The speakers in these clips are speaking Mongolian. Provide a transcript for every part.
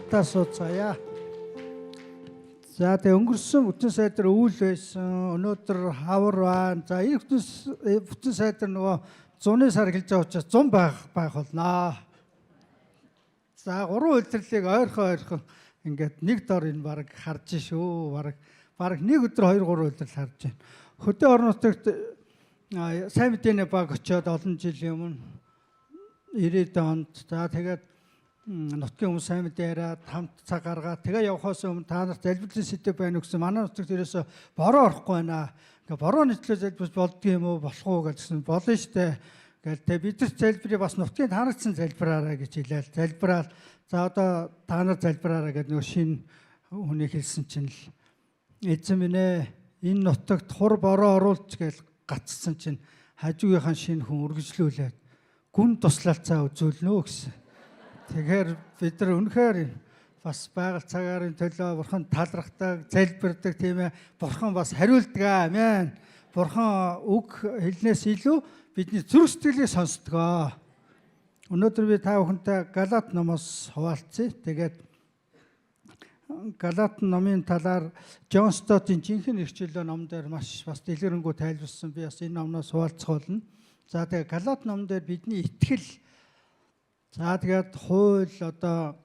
хамтдаа сууцгаая. За тэгээ өнгөрсөн бүтэн сайдар өвөл байсан. Өнөөдөр хавар байна. За энэ бүтэн сайдар нөгөө 100-ны сар эхэлж байгаа учраас 100 байх болно. За 3 үйлдвэрлэлийг ойрхон ингээд нэг дор энэ баг харж шүү. Баг нэг өдөр 2-3 үйлдвэрлэл харж байна. Хөдөө орон нутагт сайн мэдээний баг очиод олон жилийн өмнө 90-ад онд за тэгээд нутгийн хүмүүс сайн мэдээ яриад хамт цаг гаргаад тэгээ явхаас өмнө та нарт залбирлын сэдв байна гэсэн манай нутагт ерөөсө бороо орохгүй байна. Ингээ бороо нийтлээ залбирч болдго юм уу болох уу гэсэн болно штэ. Ингээл тэгээ бид нар залбирыг бас нутгийн та нарт залбираарай гэж хэлээл. Залбираад за одоо та нар залбираарай гэдэг нөгөө шинэ хүний хэлсэн чинь л эзэн минь энэ нутагт хур бороо оруулж гэж гацсан чинь хажуугийнхаа шинэ хүн үргэлжлүүлээд гүн туслалцаа үзүүлнэ гэсэн. Тэгэхээр бид нар үнэхээр бас байгаль цагаарын төлөө бурхан талархдаг, залбирдаг тийм ээ. Бурхан бас хариулдаг амин. Бурхан үг хэлнээс илүү бидний зүрх сэтгэлийг сонсдог. Өнөөдөр би та бүхэнтэй Галаат номоос хуваалцъя. Тэгээд Галаат номын талаар Джон Стоттын жинхэнэ ирчлөө ном дээр маш бас дэлгэрэнгүй тайлбарсан. Би бас энэ номноос хуваалцах болно. За тэгээд Галаат ном дээр бидний итгэл за тэгээд хууль одоо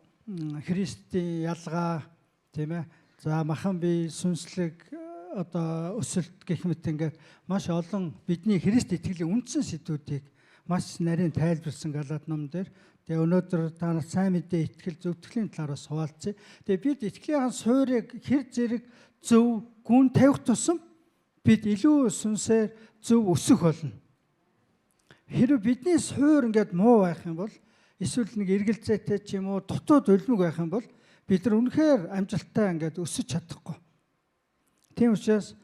Христийн ялгаа тийм ээ. За махан бие сүнслэг одоо өсөлт гэх мэт ингээд маш олон бидний Христ итгэлийн үндсэн сэдвүүдийг маш нарийн тайлбарсан Галаат ном дээр. Тэгээ өнөөдөр та нар сайн мэдээ итгэл зөвтгөлийн талаараас хуваалцъя. Тэгээ бид итгэлийн суурийг хэр зэрэг зөв гүн тавих тусам бид илүү сүнсээр зөв өсөх болно. Хэрэв бидний суур ингээд муу байх юм бол эсвэл нэг эргэлзээтэй ч юм уу дутууд өлмөг байх юм бол бид нар үнэхээр амжилттай ингээд өсөж чадахгүй. Тийм учраас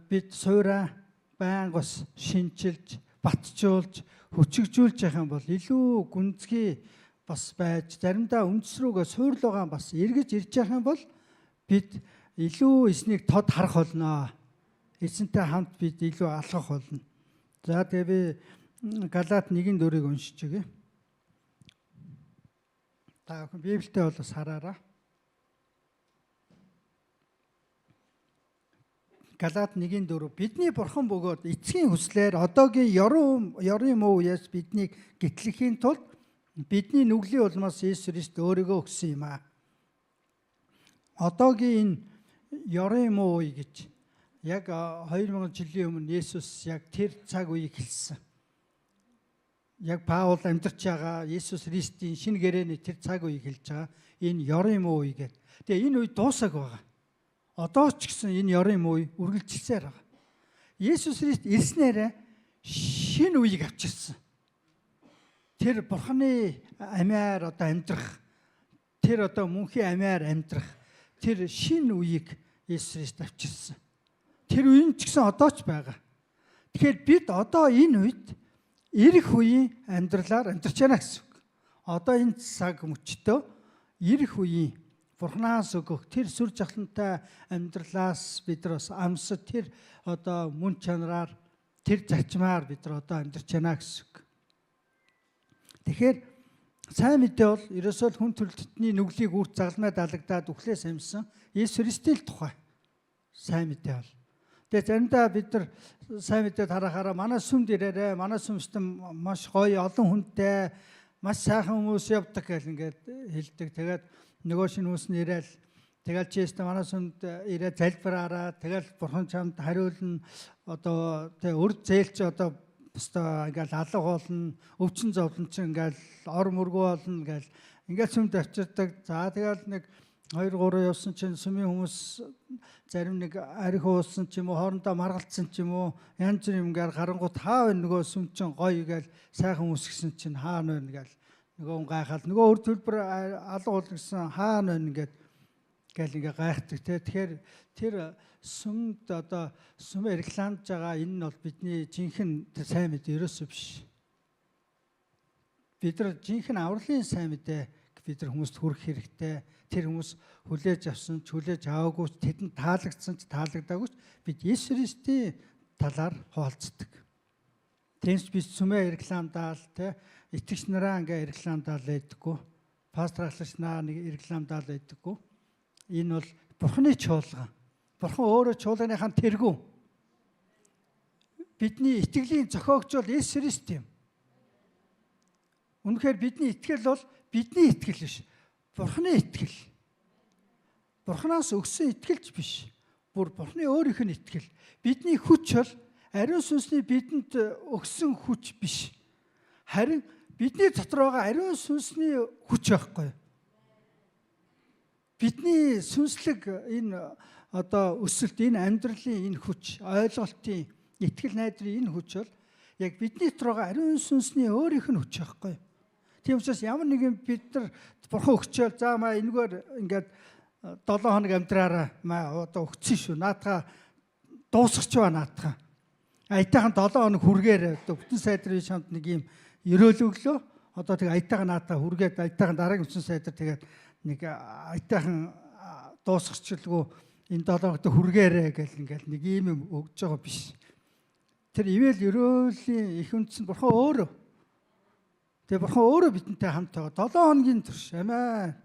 бид суураа байнга бас шинчилж, батжуулж, хүчигжүүлж явах юм бол илүү гүнзгий бас байж заримдаа үндэс рүүгээ суйрлуугаан бас эргэж ирж явах юм бол бид илүү эснийг тод харах болно. Эзэнтэй хамт бид илүү алхах болно. За тэгээ би Галаат 1:4-ыг уншиж өгье. Та бүхэн Библиэд бол бас хараарай. Галаат 1:4 бидний бурхан бөгөөд эцгийн хүслээр одоогийн ёрын муу үеэс биднийг гэтлэхийн тулд бидний нүглийн улмаас Иесус Христ өөрийгөө өгсөн юм аа. Одоогийн энэ ёрын муу үе гэж яг 2000 жилийн өмнө Иесус яг тэр цаг үеийг хэлсэн. Яг Паул амьдарч байгаа Иесус Христийн шинэ гэрээний тэр цаг үеийг хэлж байгаа. Энэ ёрын муу үе гэдэг. Тэгээ энэ үе дуусах байгаа. Одоо ч гэсэн энэ ёрын муу үе үргэлжилсээр байгаа. Иесус Христ ирснээрээ шинэ үеийг авчирсан. Тэр Бурханы амиар одоо амьдрах, тэр одоо мөнхийн амиар амьдрах, тэр шинэ үеийг Иесус Христ авчирсан. Тэр үе нь ч гэсэн одоо ч байгаа. Тэгэхээр бид одоо энэ үед ирэх үеийн амьдралаар амьдарч байна гэсэн үг. Одоо энэ цаг мөчтөө ирэх үеийн Бурханаас өгөх тэр сүр жавхлантай амьдралаас бид нар бас амсад тэр одоо мөн чанараар тэр зарчмаар бид нар одоо амьдарч байна гэсэн үг. Тэгэхээр сайн мэдээ бол ерөөсөө л хүн төрөлхтний нүглийг үрд загалмай далагдаад үхлээс амьсан Иесус Христийн тухай сайн мэдээ бол. Тэгээ заримдаа бид нар сайн мэдээд харахаараа манай сүмд ирээрээ, манай сүмстэн маш гоё, олон хүнтэй, маш сайхан хүмүүс явдаг гэл ингээд хэлдэг. Тэгээд нөгөө шинэ хүмүүс нь ирээл тэгэл чийстэ манай сүмд ирээд залбираараа, тэгэл бурхан чамд хариулна. Одоо тэг өр зээлч одоо бостой ингээл алга болно, өвчин зовлон чинь ингээл ор мөргөө болно гэл ингээл сүмд авчирдаг. За тэгэл нэг 2-3 явсан чинь сүмийн хүмүүс зарим нэг арх уусан ч юм уу хоорондоо маргалцсан ч юм уу янз бүр юмгаар гарангуут хаа вэ нөгөө сүм чинь гоё гээл сайхан үсгсэн чинь хаана вэ гээл нөгөө гайхаад нөгөө өр төлбөр алга бол гэсэн хаана вэ гээл ингээ гайхдаг те. Тэгэхээр тэр сүмд одоо сүм рекламж байгаа энэ нь бол бидний жинхэнэ сайн мэдээ ерөөсөө биш. Бид нар жинхэнэ авралын сайн мэдээ бид нар хүмүүст хүрэх хэрэгтэй. Тэр хүмүүс хүлээж авсан ч хүлээж аваагүй ч тэдэнд таалагдсан ч таалагдаагүй ч бид Иесус Христийн талаар хуваалцдаг. Тэнс бид сүмээ рекламдаал те итгэгч нараа ингээ рекламдаал байдаггүй. пастор ахлагч нэг рекламдаал байдаггүй. Энэ бол Бурхны чуулган. Бурхан өөрөө чуулганыхаа тэргүүн. Бидний итгэлийн зохиогч бол Есүс Христ юм. Үнэхээр бидний итгэл бол бидний итгэл биш. Бурхны итгэл. Бурханаас өгсөн итгэлж биш. Бүр Бурхны өөрийнх нь итгэл. Бидний хүч бол ариун сүнсний бидэнд өгсөн хүч биш. Харин бидний дотор байгаа ариун сүнсний хүч байхгүй. Бидний сүнслэг энэ өсөлт, энэ амьдралын энэ хүч, ойлголтын, итгэл найдрын энэ хүч бол яг бидний дотор байгаа ариун сүнсний өөрийнх нь хүч байхгүй. Тийм учраас ямар нэгэн бид нар Бурхан өгчөөл за маа энэгээр ингээд 7 хоног амьдраараа маа одоо өгсөн шүү. Наатаха дуусгач ба наатаха. Аятайхан 7 хоног хүргээр бүтэн сайдрын шамд нэг юм өрөөлөглөө. Одоо тэг аятайхан наатаха хүргээд аятайхан дараагийн бүтэн сайдар тэгээд нэг аятайхан дуусгачлгүй энэ 7 хоногт хүргээрээ гэл ингээл нэг юм өгж байгаа биш. Тэр ивэл өрөөлийн их үндсэн Бурхан өөрөө. Тэгээ Бурхан өөрөө бидэнтэй хамт байгаа. 7 хоногийн турш амиа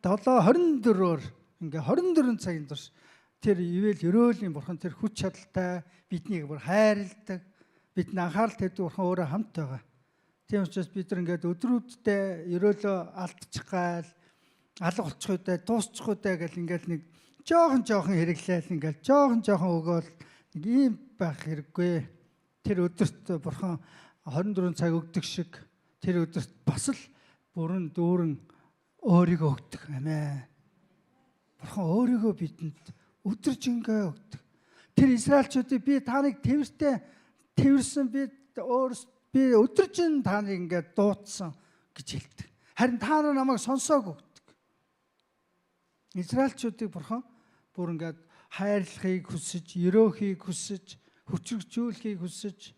7-24-оор ингээ 24 цагийн турш тэр ивэл өрөөлийн Бурхан тэр хүч чадалтай биднийг бүр хайрладаг. Бидний анхаарал тавьдаг Бурхан өөрөө хамт байгаа. Тийм учраас бид нар ингээд өдрүүддээ өрөөлөө алдчих гал алга болчих үедээ дуусчих үедээ гэл ингээл нэг жоохон хэрэглээл ингээл жоохон өгөөл нэг ийм байх хэрэггүй. Тэр өдөрт Бурхан 24 цаг өгдөг шиг тэр өдөрт бас л бүрэн дүүрэн өөрийгөө өгдөг. Аминь. Бурхан өөрийгөө бидэнд өдөржингөө өгдөг. Тэр Израильчуудыг би таныг тэрсэн би өдөржин таныг ингээд дуудсан гэж хэлдэг. Харин та нар намайг сонсоог өгдөг. Израильчуудыг Бурхан бүр ингээд хайрлахыг хүсэж, өрөөхийг хүсэж, хүчрхжүүлэхийг хүсэж,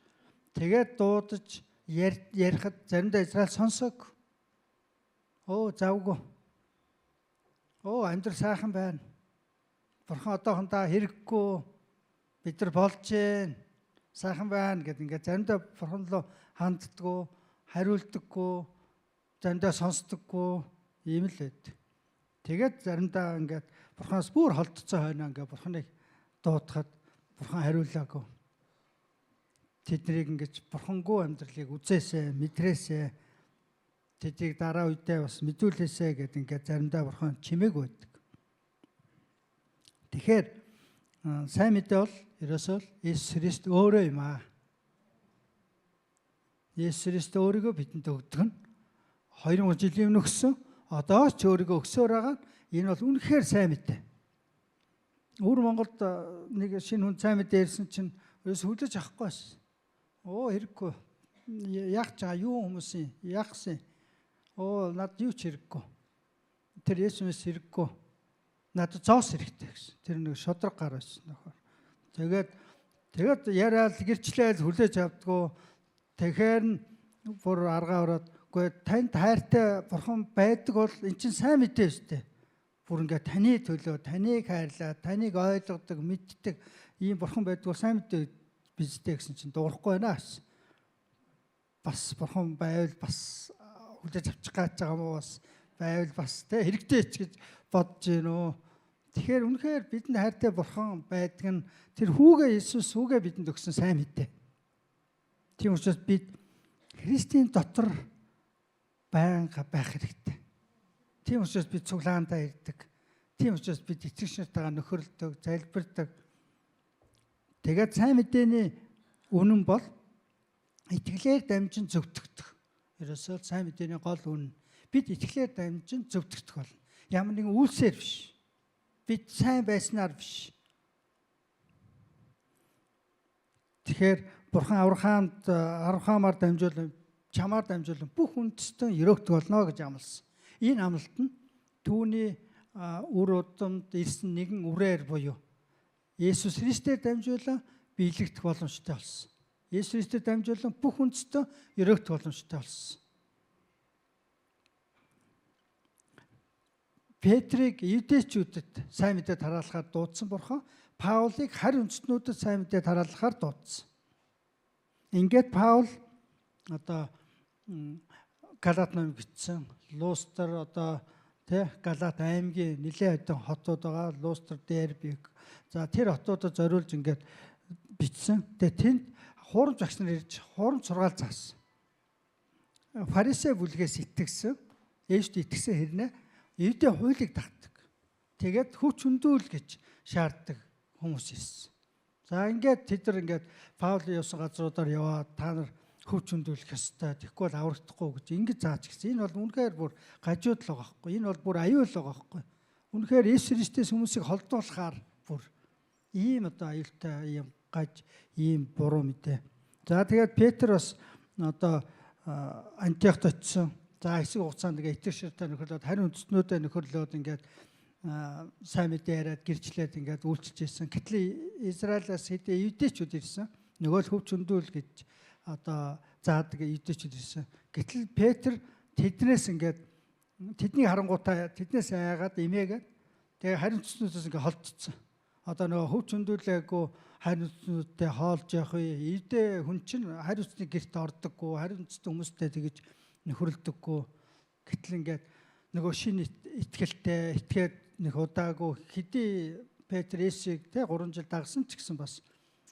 тэгээд дуудаж ярихад заримдаа Израиль сонсоог. Завгүй. Амьдрал сайхан байна. Бурхан одоохондоо хэрэггүй. Бид нар болж гин. Сайхан байна гэд ингээд заримдаа Бурхан руу ханддаггүй, хариулдаггүй, заримдаа сонсдоггүй ийм л байд. Тэгээд заримдаа ингээд Бурханаас бүр холдцоо хойно ингээд Бурханыг дуудахад Бурхан хариулаагүй. Тэднийг ингэж Бурхангүй амьдралыг үзээсэй, мэдрээсэй. Тэдийг дараа үедээ бас мэдүүлээсэй гэд ингээд заримдаа Бурхан чимээг байдаг. Тэгэхээр сайн мэдээ бол ерөөсөө Есүс Христ өөрөө юм аа. Есүс Христ өөрийгөө бидэнд өгдөг нь 2000 жилийн өмнө өгсөн, одоо ч өөрийгөө өгсөөр байгаа. Энэ бол үнэхээр сайн мэдээ. Өөр Монголд нэг шинэ хүн сайн мэдээ ирсэн чинь ерөөсөө хүлээж авахгүй байсан. Хэрэггүй. Яг чаа юу хүмүүсийн ягсан. Над юу ч хэрэггүй. Тэр Есүс хэрэггүй. Надад зоос хэрэгтэй гэсэн. Тэр нэг шодрог гар байсан нөхөр. Тэгээд яриад гэрчлээл хүлээж авдгоо. Тэгэхээр нь бүр аргаа ороод үгүй танд хайртай Бурхан байдаг бол эн чинь сайн мэдээ өстэй. Бүр ингээд таны төлөө, таныг хайрлаа, таныг ойлгодог, мэддэг ийм Бурхан байдаг бол сайн мэдээ бизтэй гэсэн чинь дуурахгүй байна аш. Бас Бурхан байвал бас хүлээж авчих гэж байгаа мó бас байвал бас тэ хэрэгтэй ч гэж бодож гинөө. Тэгэхээр үнэхээр бидэнд хайртай Бурхан байдаг нь тэр хүүгээ Иесус хүүгээ бидэнд өгсөн сайн мэдээ. Тийм учраас бид Христийн дотор байнга байх хэрэгтэй. Тийм учраас бид цуглаандаа ирдэг. Тийм учраас бид итгэгч нартайгаа нөхөрлөдөг, залбирдаг. Тэгээд сайн мэдээний үнэн бол итгэлээр дамжин зөвтгөх. Ерөөсөө сайн мэдээний гол үнэн. Бид итгэлээр дамжин зөвтгөх бол ямар нэгэн үйлсээр биш. Бид сайн байснаар биш. Тэгэхээр Бурхан Авраамаар дамжуулан, чамаар дамжуулан бүх үндэстэн өрөөгдөг болно гэж амласан. Энэ амлалт нь түүний үр удамд ирсэн нэгэн үрээр буюу Есүс Христээр дамжуулан биелэгдэх боломжтой болсон. Есүс Христээр дамжуулан бүх үндэстэн өрөөгдөх боломжтой болсон. Петрийг евдээчүүдэд сайн мэдээ тараалахаар дуудсан Бурхан Паулыг харь үндэстнүүдэд сайн мэдээ тараалахаар дуудсан. Ингээд Паул одоо Галат ном бичсэн. Лустер одоо Галат аймгийн нэлээд хэдэн хотууд байгаа. Лустер, Дербиг. За тэр хотуудад зориулж ингээд бичсэн. Тэгээ тэнд хуурамч багш нар ирж хуурамч сургаал заасан. Фарисей бүлгээс итгэсэн. Ээжд итгэсэн хэрнээ Евдээ хуулийг дагдаг. Тэгээд хүч хөндүүл гэж шаарддаг хүмүүс ирсэн. За ингээд тэд нар ингээд Паул явсан газруудаар яваад та нар хүч хөндүүлэх ёстой. Тэгэхгүй бол аврагдахгүй гэж ингэж зааж гисэн. Энэ бол үнэхээр бүр гажууд л байгаа байхгүй. Энэ бол бүр аюул л байгаа байхгүй. Үнэхээр Есүс Христос хүмүүсийг холдуулахаар бүр ийм одоо аюултай ийм гаж ийм буруу мэдээ. За тэгээд Петр бас одоо Антиохт очсон. За хэсэг хугацаанд ингээ итгэгчтэй нөхөрлөд харин үндэстнүүдэд нөхөрлөд ингээд сайн мэдээ яриад гэрчлээд ингээд үйлчилж ирсэн. Гэтэл Израилаас хэдий евдээчүүд ирсэн. Нөгөө л хөвч хөндүүл гэж одоо заадаг евдээчүүд ирсэн. Гэтэл Петр тэднээс ингээд тэдний харангуйтаа тэднээс айгаад имээгээд тэгээ харин үндэстнүүдээс ингээ холдсон. Одоо нөгөө хөвч хөндүүлээгүй харин үндэстнүүдтэй хоолж явах үе евдээ хүн чинь харин үндэстний гэрт ордоггүй харин үндэстэн хүмүүстэй тэгэж нөхөрлөдөггүй. Гэтэл ингээд нөгөө шинэ итгэлтэй итгээд нэг удаагүй хэдий Петр Есүсийг 3 жил дагсан ч гэсэн бас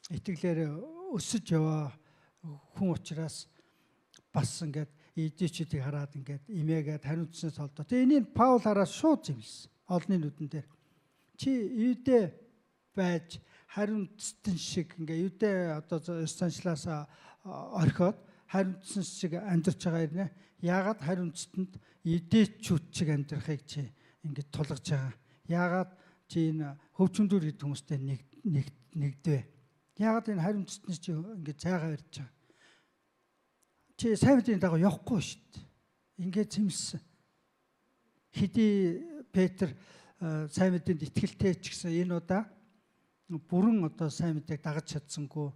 итгэлээр өсөж яваа хүн учраас бас ингээд эдээчүүдийг хараад ингээд имээгээд хариуцснаас холдоо. Тэгээ энийг Паул хараад шууд зэмлсэн. Олны нүдэн дээр. Чи евдээ байж хариуцсан шиг ингээд евдээ одоо станчлаас орхиод хариуцсан шиг амьдарч байгаа юм нэ. Яагаад хариуцсанд эдээчүүд шиг амьдрахыг чи ингээд тулгаж байгаа. Яагаад чи энэ хөвчөндүр гэдэг хүмүүстэй нэгдвэ? Яагаад энэ хариуцсанд чи ингээд цайгаа барьж байгаа? Чи сайн мэдээний дагуу явахгүй шүү дээ. Ингээд зэмлсэн. Хэдий Петр сайн мэдээнд итгэлтэй ч гэсэн энэ удаа бүрэн одоо сайн мэдээг дагаж чадсангүй.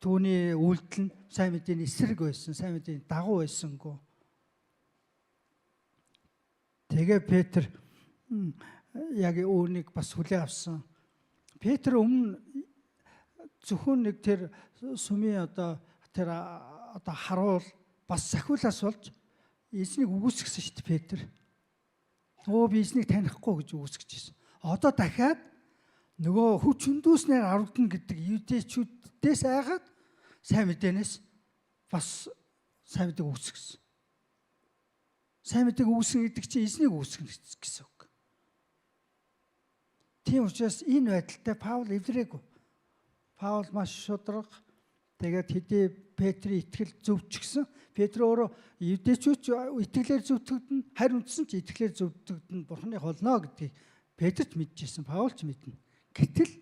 Түүний үйлдэл нь сайн мэдээний эсрэг байсан, сайн мэдээний дагуу байсангүй. Тэгээ Петр яг үүнийг бас хүлээн авсан. Петр өмнө зөвхөн нэг тэр сүмийн одоо харуул бас сахиулаас болж эзнийг үгүйсгэсэн шүү дээ Петр. Би эзнийг танихгүй гэж үгүйсгэж байсан. Одоо дахиад нөгөө хүч хөндөөснээр аврагдана гэдэг евдээчүүдээс айгаад сайн мэдээнээс бас сайн мэдээг үгүйсгэсэн. Сайн мэдээг үгүйсгэн гэдэг чинь эзнийг үгүйсгэн гэсэн үг. Тийм учраас энэ байдалтай Паул эвдрээгүй. Паул маш шударга. Тэгээд хэдий Петрийн итгэл зөвчгсөн. Петр өөрөө евдээчүүд итгэлээр зөвтгөгдөн, харин үндсэн ч итгэлээр зөвтгөгдөн Бурханы холноо гэдгийг Петрч мэдчихсэн, Паул ч мэднэ. Гэтэл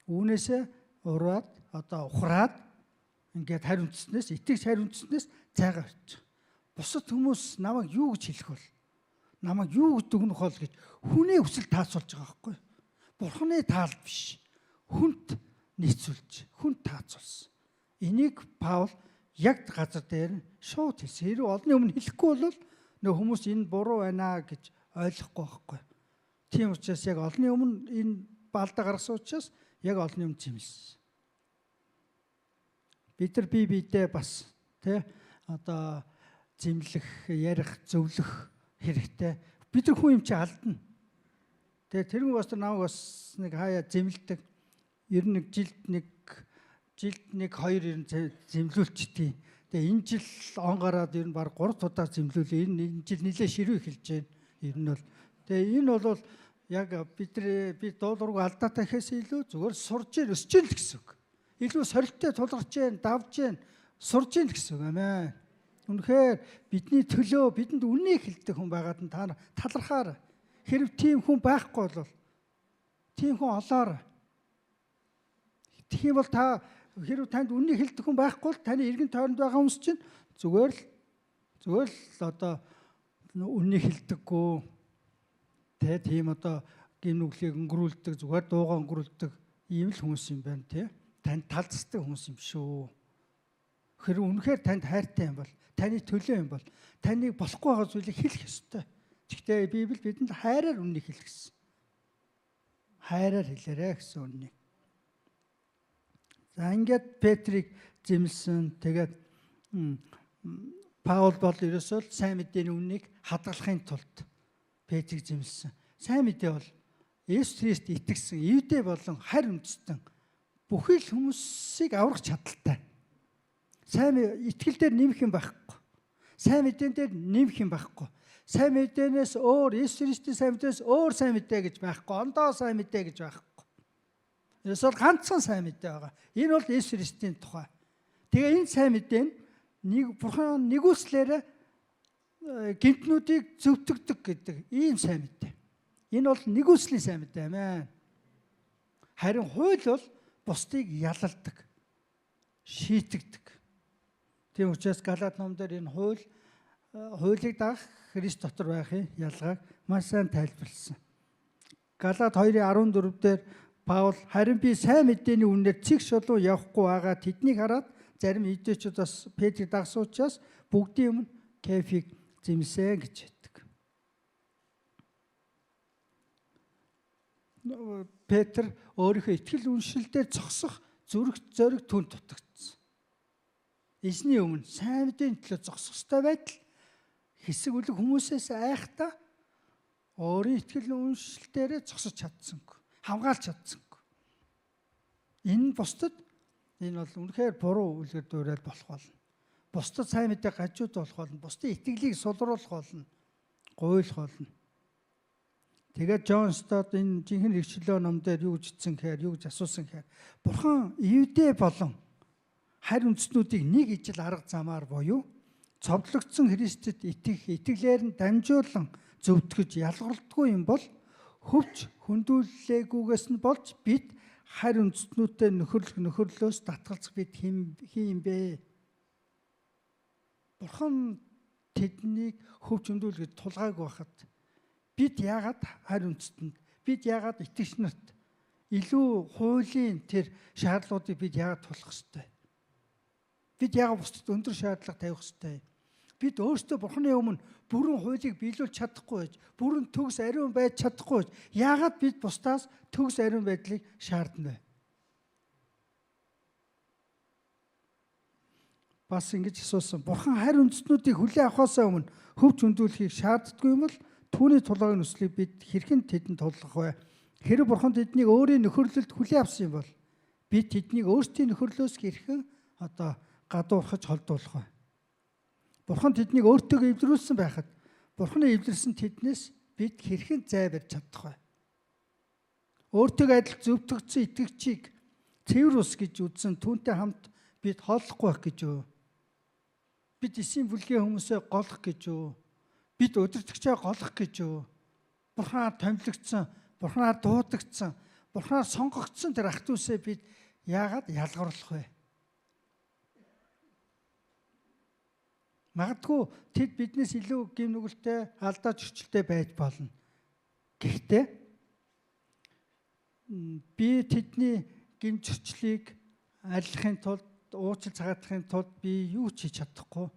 үүнээсээ ураад одоо ухраад ингээд харин үндснээс итгэж харин үндснээс цайгаа авчих. Бусад хүмүүс намайг юу гэж хэлэх бол? Намайг юу гэж дүгнэх бол гэж хүний хүсэл таацуулж байгаа байхгүй юу? Бурханы таал биш. Хүнт нийцүүлж, хүнт таацуулсан. Энийг Паул яг газар дээр шууд хэлсэн. Хэрвээ олны өмнө хэлэхгүй бол нөх хүмүүс энэ буруу байна гэж ойлгохгүй байхгүй. Тийм учраас яг олны өмнө энэ балда гаргасан учраас яг олны өмнө зэмлсэн. Бид нар бие биедээ бас одоо зэмлэх, ярих, зөвлөх хэрэгтэй. Бид нар хүн юм чи алдна. Тэгээ тэрэн бас намайг бас нэг хаяа зэмлдэг. Ер нь жилд нэг 2 ер нь зэмлүүлчихдээ. Тэгээ энэ жил он гараад ер нь баг 3 удаа зэмлүүлээ. Энэ жил нэлээ ширүү эхэлж байна. Ер нь бол тэгээ энэ бол яг би дуулуург алдаатай гэхээс илүү зүгээр сурж өсөж л гэсэн үг. Илүү сорилттой тулгарч जैन, давж जैन, сурж जैन гэсэн үг амин. Үнэхээр бидний төлөө бидэнд үннийг хэлдэг хүн байгаад нь та талархаар. Хэрв тийм хүн байхгүй бол тийм хүн олоор. Тэгэх юм бол та хэрв танд үннийг хэлдэг хүн байхгүй бол таны эргэн тойронд байгаа хүмүүс чинь зүгээр л одоо үннийг хэлдэггүй. Тийм одоо гин нүглийг өнгөрүүлдэг, зүгээр дуугаа өнгөрүүлдэг ийм л хүмүүс юм байна тий. Танд талцдаг хүмүүс юм шүү. Хэрвээ үнэхээр танд хайртай юм бол, таны төлөө юм бол, таныг болохгүй байгаа зүйлийг хэлэх ёстой. Гэхдээ Библи бидэнд хайраар үннийг хэлэх гэсэн. Хайраар хэлээрэй гэсэн үннийг. За ингээд Петрийг зэмлсэн. Тэгээд Паул бол ерөөсөө сайн мэдээний үннийг хадгалахын тулд Петрийг зэмлсэн. Сайн мэдээ бол Есүс Христ итгэсэн евдээ болон харь үндэстэн бүхий л хүмүүсийг аврах чадaltaй. Сайн итгэл дээр нэмэх юм байхгүй. Сайн мэдэн дээр нэмэх юм байхгүй. Сайн мэдээнээс өөр Есүс Христийн сайн мэдээс өөр сайн мэдээ гэж байхгүй. Ондоо сайн мэдээ гэж байхгүй. Ерөөсөө ганцхан сайн мэдээ байгаа. Энэ бол Есүс Христийн тухай. Тэгээ энэ сайн мэдээ нь Бурхан нэгүслээрээ гинтнүүдийг зөвтгдөг гэдэг ийм сайн мэдээ. Энэ бол нэгүслийн сайн мэдээ амин. Харин хууль бол бусдыг ялалдаг, шийтгдэг. Тийм учраас Галаат номдэр энэ хуулийг дагах Христ дотор байхын ялгааг маш сайн тайлбарласан. Галаат 2:14 дээр Паул харин би сайн мэдээний үнээр цэг шулуу явахгүй байгаа тэднийг хараад зарим идэвчүүд бас Петрийг дагсан учраас бүгдийн өмнө Кефиг зэмлсэн гэж хэлдэг. Петр өөрийнхөө итгэл үншилдээр зогсох зориг түн дутагдсан. Эзний өмнө сайн мэдээний төлөө зогсох ёстой байтал хэсэг үлэг хүмүүсээс айхдаа өөрийн итгэл үншилдээрээ зогсож чадсангүй, хамгаалж чадсангүй. Энэ бусдад энэ бол үнэхээр буруу үлгэр дуурайл болох болно. Бусдад сайн мэдээ гажууд болох болно. Бусдын итгэлийг сулруулах болно. Гуйлах болно. Тэгээд Джон Стот энэ жинхэнэ хичээлөө номдэр юу гэж хэлсэн гэхээр, юу гэж асуусан гэхээр Бурхан евдээ болон харь үндэстнүүдийг нэг ижил арга замаар буюу цовдлогдсон Христэд итгэлээр нь дамжуулан зөвтгөж ялгарлдаггүй юм бол хөвч хөндүүлэлээгүйгээс нь болж бид харь үндэстнүүдтэй нөхөрлөөс татгалзах бид хин юм бэ? Бурхан тэднийг хөвч хөндүүлгээд тулгаагүй байхад бид яагаад харь үндэстэнд, бид яагаад итгэгч нарт илүү хуулийн тэр шаардлагуудыг бид яагаад тулах ёстой? Бид яагаад бусдад өндөр шаардлага тавих ёстой? Бид өөрсдөө Бурханы өмнө бүрэн хуулийг биелүүлж чадахгүй байж, бүрэн төгс ариун байж чадахгүй байж, яагаад бид бусдаас төгс ариун байдлыг шаардна вэ? Бас ингэж асуусан. Бурхан харь үндэстнүүдийг хүлээн авахаас өмнө хөвч хөндүүлэхийг шаарддаггүй юм бол түүний тулгаагийн нүслийг бид хэрхэн тэдэнд тулгах вэ? Хэрэв Бурхан тэднийг өөрийн нөхөрлөлд хүлээн авсан юм бол бид тэднийг өөрсдийн нөхөрлөөс хэрхэн гадуурхаж холдуулах вэ? Бурхан тэднийг өөртөө эвдрүүлсэн байхад Бурханы эвдэрсэн тэднээс бид хэрхэн зай барьж чадах вэ? Өөртөө адил зөвтгөгдсөн итгэгчийг цэвэр ус гэж үзсэн түүнтэй хамт бид хооллохгүй байх гэж юу? Бид эсийн бүлгийн хүмүүсээ голох гэж юу? Бид удирдагчаа голох гэж юу? Бурханаар томилогдсон, Бурханаар дуудагдсан, Бурханаар сонгогдсон тэр ах дүүсээ бид яагаад ялгаруулах вэ? Магадгүй тэд биднээс илүү гим нүгэлтэй, алдаа зөрчилтэй байж болно. Гэхдээ би тэдний гим зөрчлийг арилгахын тулд, уучлал цагаатахын тулд би юу ч хийж чадахгүй,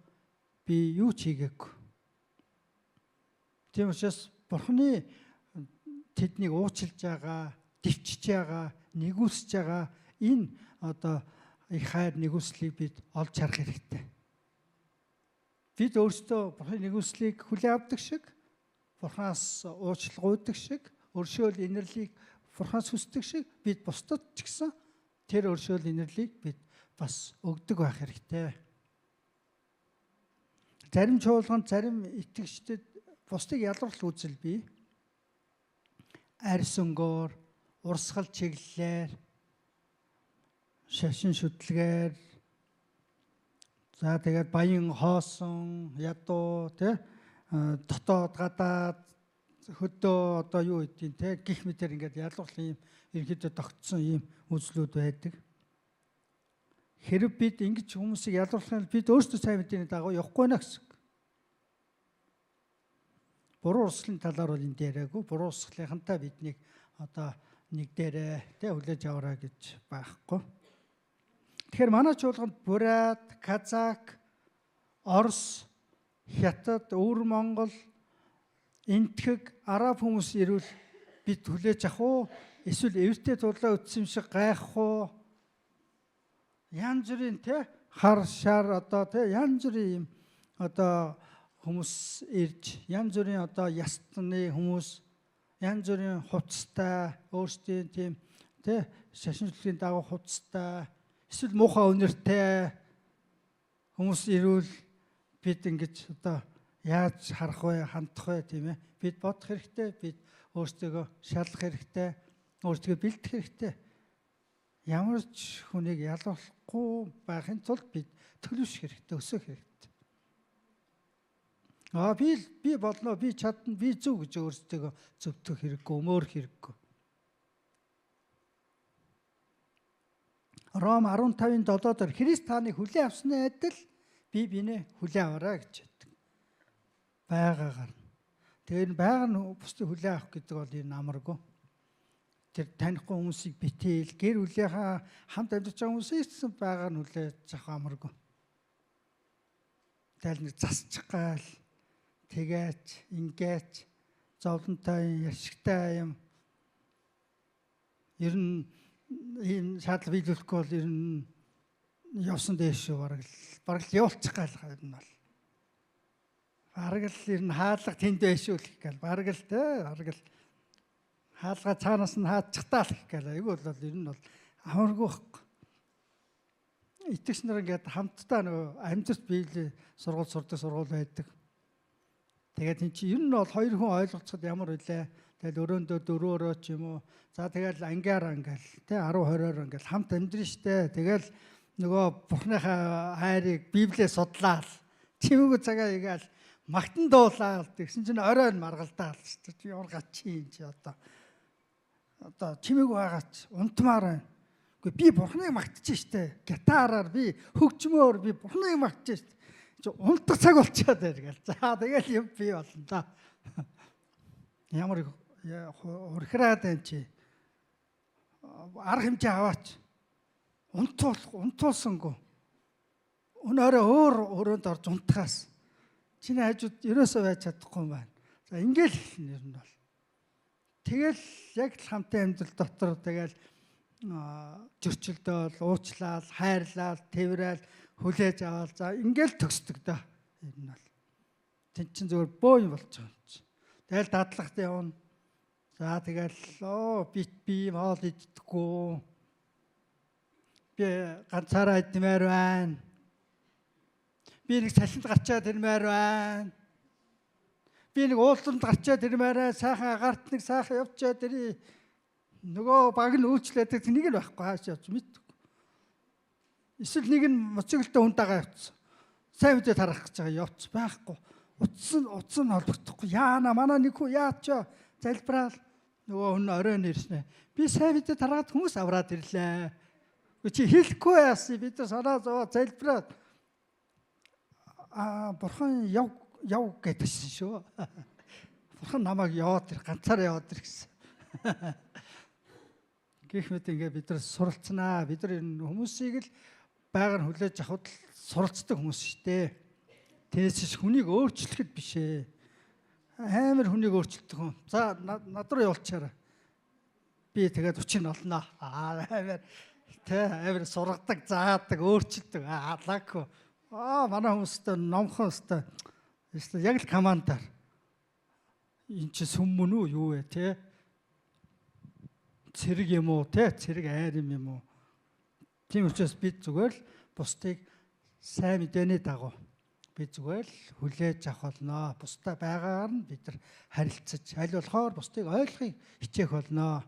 би юу ч хийгээгүй. Тийм учраас Бурханы тэднийг уучлж байгаа, дэвчж байгаа, нэгүсж байгаа энэ их хайр нэгүслийг бид олж харах хэрэгтэй. Бид өөрсдөө Бурханы нэгүслийг хүлээн авдаг шиг, Бурханаас уучлал гуйдаг шиг, өршөөл инэрлийг Бурханаас хүсдэг шиг бид бусдад ч гэсэн тэр өршөөл инэрлийг бид бас өгдөг байх хэрэгтэй. Зарим чуулганд, зарим итгэгчдэд бусдыг ялгарлах үзэл бий. Арьс өнгөөр, урсгал чиглэлээр, шашин шүтлгээр, за тэгээд баян хоосон, ядуу, дотоод гадаад хөдөө юу гэдгийг гих мэтэр ингээд ялгарлах юм ерөнхийдөө тогтсон ийм үзлүүд байдаг. Хэрэв бид ингэж хүмүүсийг ялгарлахын бид өөрсдөө сайн мэдээний дагуу явахгүй нэ гэсэн. Буруу урсгалын талаар бол энэ дээрээгүй. Буруу урсгалынхантаа биднийг нэг дээрээ хүлээж аваарай гэж байхгүй. Тэгэхээр манай чуулганд Бурят, Казак, Орос, Хятад, Өвөр Монгол, Энтхэг, Араб хүмүүс ирвэл бид хүлээж авах уу? Эсвэл эвэртэй дулаан үтсэн шиг гайхах уу? Янз бүрийн хар шар янз бүрийн юм одоо хүмүүс ирж янз бүрийн одоо ястны хүмүүс янз бүрийн хувцастай өөрсдийн тийм тэ шашинжлалын дагуу хувцастай эсвэл муухай өнөртэй хүмүүс ирвэл бид ингэж одоо яаж харах вэ, хандах вэ тийм ээ. Бид бодох хэрэгтэй, бид өөрсдөө шалгах хэрэгтэй, өөрсдөө бэлдэх хэрэгтэй. Ямар ч хүнийг ялуулахгүй байхын тулд бид төлөвшөх хэрэгтэй, өсөх хэрэгтэй. Би болно, би чадна, би зөв гэж өөрсдөө зөвтгөх хэрэггүй, өмөөрөх хэрэггүй. Ром 15:7-оор Христ тааныг хүлээн авсны адил би бинээ хүлээн аваарай гэж байдаг. Байгаагаар. Тэгэхээр байга нь бусдыг хүлээн авах гэдэг бол энэ амаргүй. Тэр танихгүй хүмүүсийг битэл гэр бүлийнхаа хамт амьдарч байгаа хүмүүсээс ч байга нь хүлээж авах амаргүй. Тэгэл нэг засчих гал тэгээч, ингээч, зовлонтой, яшигтай юм. Ер нь ийм шаардлага биелүүлэхгүй бол ер нь явсан дээш шүү бараг л явуулчих гал ер нь бол. Бараг л ер нь хаалга тэнд байшгүй л гэх бараг л те бараг л хаалга цаанаас нь хаадчихтаа л гэх гал. Айгүй бол ер нь бол амаргүй байхгүй. Итгэгч нар ингээд хамтдаа нөгөө амьдарч биелээ сургууль сурдаг сургууль байдаг. Тэгээд энэ чи ер нь бол хоёр хүн ойлголцоход ямар үлээ. Тэгэл өрөөндөө дөрөөрөө ч юм уу. За тэгэл ангиараа ингээл тэ 10-20-оор ингээл хамт амьдрын штэ. Тэгэл нөгөө Бурхныхаа хайрыг Библиэд судлаад чимээгүй цагаа игээл магтан дуулаад тэгсэн чинь оройн маргалдаал штэ. Ямар гачи юм чи одоо чимээгүй байгаач унтмаар байна. Гэхдээ би Бурхныг магтаж штэ. Гитараар би хөгжмөөр би Бурхныг магтаж штэ. Унтах цаг болчиход байна гэл. За тэгэл юм би болно да. Ямар урхираад байна чи. Арга хэмжээ аваач. Унтуулсангүй. Өнөөрөө өрөөнд орж унтахаас чиний хажууд ерөөсөө байж чадахгүй юм байна. За ингээл хэлнэ ер нь бол. Тэгэл яг л хамтын амьдрал дотор тэгэл зөрчилдөөл, уучлал, хайрлал, тэврэл, хүлээж аваад за ингээл төгсдөг да. Ер нь бол. Тэн чин зөвөр бөө юм болж байгаа юм чи. Тэгэл дадлагт явна. За тэгэл би хоол иддэггүй. Би ганцаараа идмээр байна. Би нэг салхинд гарчаад ирмээр байна. Би нэг ууланд гарчаад ирмээр байна. Сайхан агарт нэг сайхан явчаад ирээ. Нөгөө баг нь үйлчлээд нэг нь байхгүй хааш явж мэдгүй. Эсвэл нэг нь моцоглолтой хүнтэйгээ явцсан. Сайн мэдээ тарах гэж байгаа явц байхгүй. Утас нь холбогдохгүй. Яана манай нэг хүн яачаа залбирал нөгөө хүн оройн ирснэ. Би сайн мэдээ тараад хүмүүс авраад ирлээ. Чи хэлэхгүй яасан бид нар санаа зовоо залбираад бурхан яв гэдэгсэн шүү. Бурхан намайг яваад ир ганцаараа яваад ир гэсэн. Гэх мэт ингээ бид нар суралцнаа. Бид нар энэ хүмүүсийг л байгаар хүлээж авахд суралцдаг хүмүүс шүү дээ. Тэрээс хүнийг өөрчлөхөд биш ээ. Амар хүнийг өөрчилдөг хүн. За над руу явуулчаарай. Би тэгээд 30 олноо. Амар сургадаг, заадаг, өөрчилдөг. Лако. Манай хүмүүстэй номхон өстэй. Яг л командаар. Энд чи сүммүн үү юу вэ те? Цэрэг юм уу те? Цэрэг айр юм уу? Тийм учраас бид зүгээр л бусдыг сайн мэдээний дагуу би зүгээр л хүлээж авах болно. Бусдаа байгаагаар нь бид нар харилцаж, аль болохоор бусдыг ойлгохыг хичээх болно.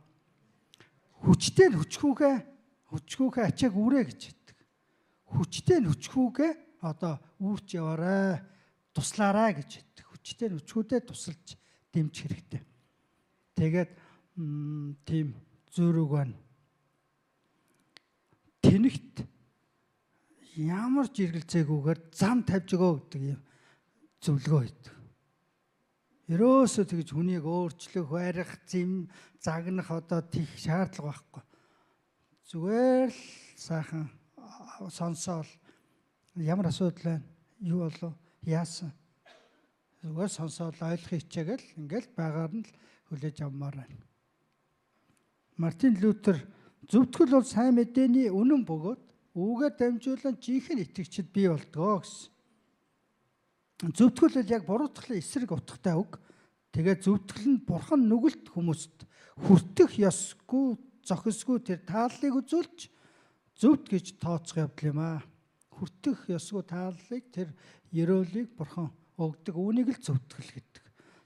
Хүчтэй нь хүчгүүгээ ачааг үрээ гэж хэлдэг. Хүчтэй нь хүчгүүгээ одоо үүрч яваарай, туслаарай гэж хэлдэг. Хүчтэй нь хүчгүүдээ тусалж дэмжих хэрэгтэй. Тэгээд тийм зөрөг байна. Тэнэгт ямар ч эргэлзээгүйгээр зам тавьж өгөө гэдэг юм зөвлөгөө өгдөг. Ерөөсөө тэгж хүнийг өөрчлөх, байрах, загнах одоо тийх шаардлага байхгүй. Зүгээр л сайхан сонсоол ямар асуудал байна? Юу болов? Яасан? Зүгээр сонсоол ойлгохыг хичээгээл ингээл байгаар нь л хүлээж авмаар байна. Мартин Лютер зөвтгөл бол сайн мэдээний үнэн бөгөөд үүгээр дамжуулан жинхэнэ итгэгчид бий болдгоо гэсэн. Зөвтгөл бол яг буруутгалын эсрэг утгатай үг. Тэгээд зөвтгөл нь бурхан нүгэлт хүмүүст хүртэх ёсгүй, зохисгүй тэр тааллыг үзүүлж зөвд гэж тооцох явдал юм аа. Хүртэх ёсгүй тааллыг, тэр ёроолыг бурхан өгдөг. Үүнийг л зөвтгөл гэдэг.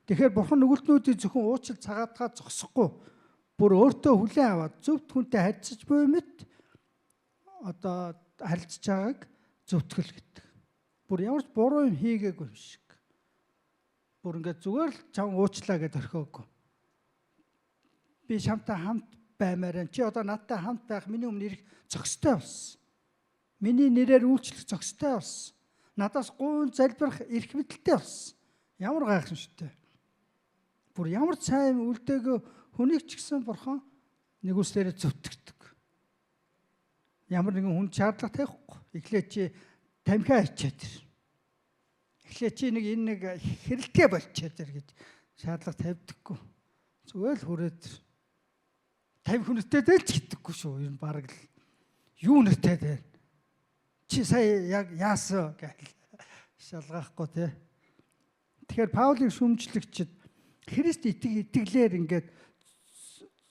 Тэгэхээр бурхан нүгэлтнүүдийг зөвхөн уучлал цагаатгаа зогсохгүй, бүр өөртөө хүлээн аваад зөвд хүнтэй харьцаж буй мэт одоо харилцаж байгааг зөвтгөл гэдэг. Бүр ямар ч буруу юм хийгээгүй юм шиг. Бүр ингээд зүгээр л чам уучлаа гэдээ орхиогүй. Би чамтай хамт баймаар чи одоо надтай хамт байх миний өмнө ирэх зохистой болсон. Миний нэрээр үйлчлэх зохистой болсон. Надаас гуйн залбирах эрх мэдэлтэй болсон. Ямар гайхамшигтай. Бүр ямар сайн үлдээгөө хүнийг ч гэсэн бурхан нэгүслээрээ зөвтгдөг. Ямар нэгэн хүн шаардлага тавихгүй. Эхлээ чи тамхиа ичээд ир. Эхлээ чи энэ нэг хэрэлтгээ болчиход ир гэж шаардлага тавьдаггүй. Зүгээр л хүрээд тамхи хүнтэй дэл ч гэдэггүй шүү. Ер нь бараг л юу нэртэй дээ. Чи сая яг яасан гэх шалгаахгүй те. Тэгэхээр Паулыг шүмжлэгчд Христ итгэлээр ингээд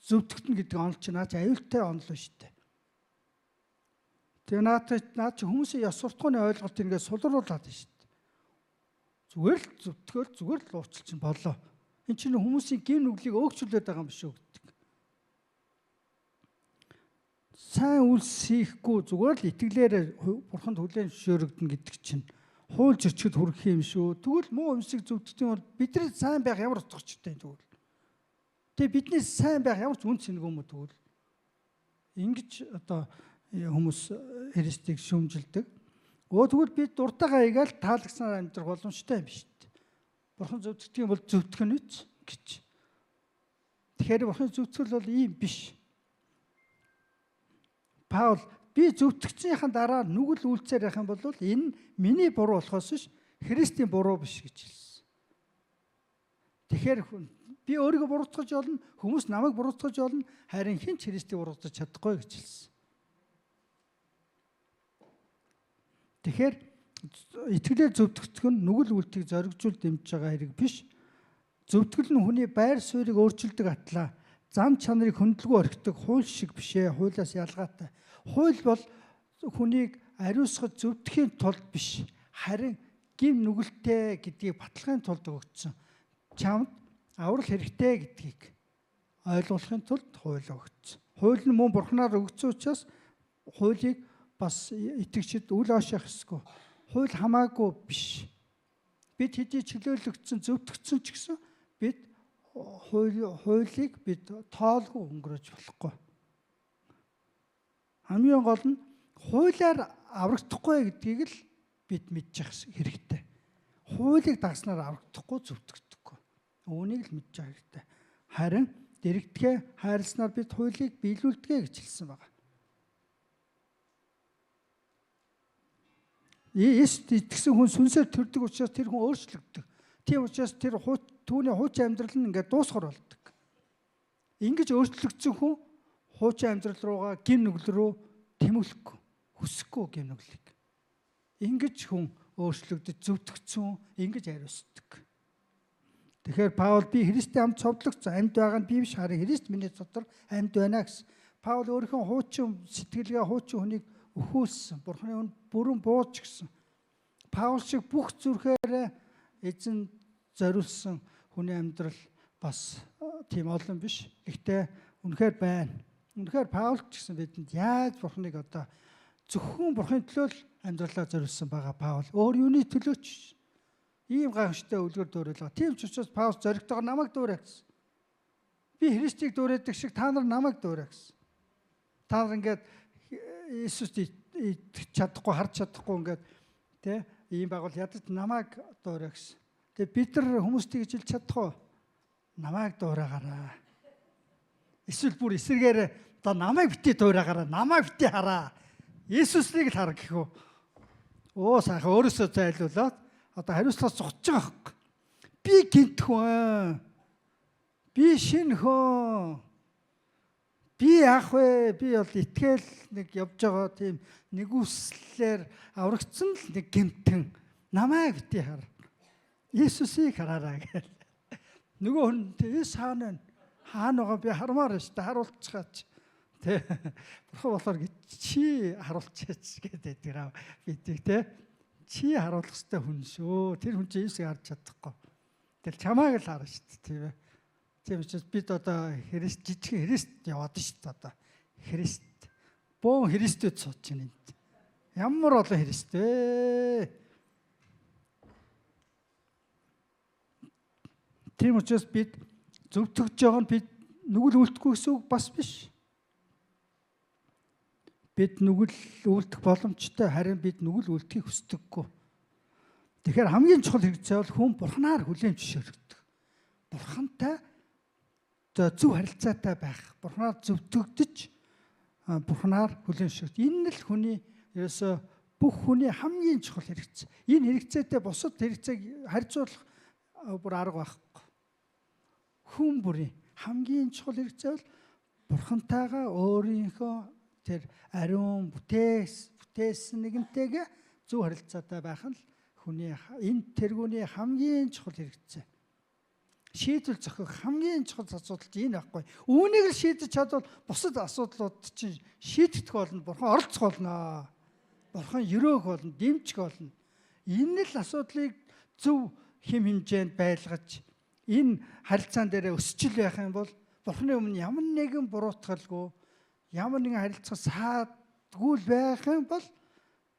зөвтгтэн гэдэг онол чинь наач аюултай онол шүү дээ. Тэгээ наад чи хүмүүсийн ёс суртахууны ойлголт ингээд сулруулад байна шүү дээ. Зүгээр л зөвтгөөл зүгээр л уучлал чинь болоо. Энд чинь хүмүүсийн гин нүглийг өөгчлөөд байгаа юм биш үү гэдэг. Сайн үйлс хийхгүй зүгээр л итгэлээр бурханд хүлээн зөвшөөрөгдөн гэдэг чинь хууль зөрчигд хүрэх юм шүү. Тэгвэл муу өмсөг зөвтгтийн бол бидний сайн байх ямар утгатай тэгвэл. Тэгээ бидний сайн байх ямар ч үн цэнэгүй юм уу тэгвэл. Ингэж одоо хүмүүс Христийг шүүмжилдэг. Тэгвэл бид дуртайгаа игээл таалагснаар амьдрах боломжтой юм шүү дээ. Бурхан зөвтгтийн бол зөвтгөх нь гэж. Тэгэхээр бурхан зөвтгөл бол ийм биш. Паул би зөвтгцийнхаа дараа нүгэл үйлцээр байх юм бол энэ миний буруу болохоос биш Христийн буруу биш гэж хэлсэн. Тэгэхээр би өөрийгөө буруутгаж болно, хүмүүс намайг буруутгаж болно, харин хэн ч Христийг буруутгаж чадахгүй гэж хэлсэн. Тэгэхээр итгэлээр зөвтгөх нь нүгэл үйлтийг зоригжуул дэмжиж байгаа хэрэг биш. Зөвтгөл нь хүний байр суурийг өөрчилдөг атлаа. Зам чанарыг хөндлөгөө орхидог хууль шиг биш ээ. Хуулиас ялгаатай. Хууль бол хүнийг ариусгаж зөвтөхийн тулд биш. Харин гим нүгэлтэй гэдгийг баталгахын тулд өгөгдсөн. Чамд аврал хэрэгтэй гэдгийг ойлгуулахын тулд хууль өгөгдсөн. Хууль нь мөн бурхнаар өгөгдсөн учраас хуулийг бас итгэгчид үл ооших ёсгүй. Хууль хамаагүй биш. Бид хэдий чөлөөлөгдсөн, зөвтгөгдсөн ч гэсэн бид хуулийг бид тоолгүй өнгөрөөж болохгүй. Хамгийн гол нь хуулиар аврагдахгүй гэдгийг л бид мэдчих хэрэгтэй. Хуулийг дагснаар аврагдахгүй зөвтгөгдөхгүй. Үүнийг л мэдчих хэрэгтэй. Харин дэрэгдэхээ хайрласнаар бид хуулийг биелүүлдэгэ гэж хэлсэн байна. Есүст итгэсэн хүн сүнсээр төрдөг учраас тэр хүн өөрчлөгддөг. Тийм учраас тэр түүний хуучин амьдрал нь ингээд дуусгар болдог. Ингэж өөрчлөгдсөн хүн хуучин амьдрал руугаа гин нүгэл рүү тэмүүлэхгүй, хүсэхгүй гин нүглийг. Ингэж хүн өөрчлөгдөж зөвтгцэн, ингэж ариусдаг. Тэгэхээр Паул би Христийн хамт цовдлогдсон амьд байгаа нь би биш харин Христ миний дотор амьд байна гэсэн. Паул өөрийнхөө хуучин сэтгэлгээ хуучин хүнийг өхүүлсэн. Бурханы өмнө бүрэн бууж гисэн. Паул шиг бүх зүрхээр эзэн зориулсан хүний амьдрал бас тийм олон биш. Гэхдээ үнэхээр байна. Үнэхээр Паул ч гэсэн бидэнд яаж бурханыг одоо зөвхөн бурханы төлөө л амьдралаа зориулсан байгаа Паул. Өөр юуны төлөө ч ийм гайхамшигтай үлгэр дуурайл байгаа. Тийм ч учраас Паул зоригтойгоор намайг дуурай гэсэн. Би Христийг дуурайдаг шиг та нар намайг дуурай гэсэн. Та нар ингээд Иесуст чадахгүй, харж чадахгүй ингээд тий ийм байгуул ядаж намайг дуурай гэсэн. Тэгээ бид нар хүмүүстийг ижил чадахгүй намайг дуурайгаараа. Эсвэл бүр эсрэгээр одоо намайг битээ дуурайгаараа, намайг битээ хараа. Иесусыг л хар гэхүү. Сайхан өөрөөсөө зайлуулаад одоо хариуцлага зогсож байгаа хэрэг. Би гинтхэн. Би шинхэн. Би яах вэ? Би бол итгэл нэг явж байгаа тийм нэгүслэр аврагдсан л нэг гэмтэн намайг битээ хар. Есүсийг хараарай гэл. Нөгөө хүн Есүс хаана байгаа би хармаар шүү дээ. Харуулцгаач. Тэ. Бурхан болохоор чи харуулчихаач гэдэг тэр бидийг тэ. Чи харуулах ёстой хүн шүү. Тэр хүн чинь Есүсийг харж чадахгүй. Тэгэл чамааг л харна шүү дээ. Тийм ээ. Тийм учраас бид одоо Христ жижиг Христ яваад шүү дээ одоо. Христ. Бөөн Христэд сууж байна энд. Ямар олон Христ вэ? Тийм учраас бид зөвтгөж байгаа нь бид нүгэл үлдэхгүй гэсэн үг бас биш. Бид нүгэл үлдэх боломжтой, харин бид нүгэл үлдэхийг хүсдэггүй. Тэгэхээр хамгийн чухал хэрэгцээ бол хүн Бурханаар хүлээн зөвшөөрөгдөх. Бурхантай зөв харилцаатай байх. Бурханаар зөвтгөгдөж Бурханаар хүлээн зөвшөөрөх. Энэ л хүний ерөөсө бүх хүний хамгийн чухал хэрэгцээ. Энэ хэрэгцээтэй бусад хэрэгцээг харьцуулах бүр арга байхгүй. Хүн бүрийн хамгийн чухал хэрэгцээ бол Бурхантайгаа өөрийнхөө тэр ариун бүтээсэн нэгнтэйгээ зөв харилцаатай байх нь хүний энэ тэргүүний хамгийн чухал хэрэгцээ. Шийдвэр зохиох хамгийн чухал асуудал чинь энэ байхгүй. Үүнийг л шийдэж чадвал бусад асуудлууд чинь шийдэгдэх болно. Бурхан оролцох болно. Бурхан өрөөх болно, дэмжих болно. Энэ л асуудлыг зөв хэм хэмжээнд байлгаж энэ харилцаан дээр өсчил байх юм бол Бурханы өмнө ямар нэгэн буруутгалгүй, ямар нэгэн харилцаа саадгүй байх юм бол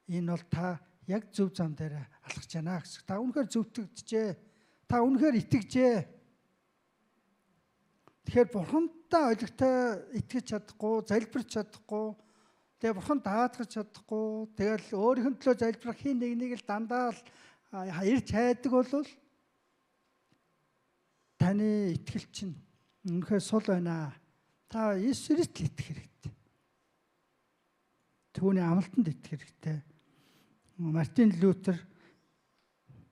энэ бол та яг зөв зам дээр алхаж байна гэсэн. Та үнэхээр зөвтгөгдөжээ. Та үнэхээр итгэжээ. Тэгэхээр Бурхантай ойлгохтой итгэж чадахгүй, залбирч чадахгүй, тэгээ Бурхан даатгаж чадахгүй, тэгэл өөрийнх нь төлөө залбирах хин нэг л дандаа л ирж хайдаг бол таны итгэл чинь үнэхээр сул байна. Та Есүст л итгэх хэрэгтэй. Түүний амлалтанд итгэх хэрэгтэй. Мартин Лютер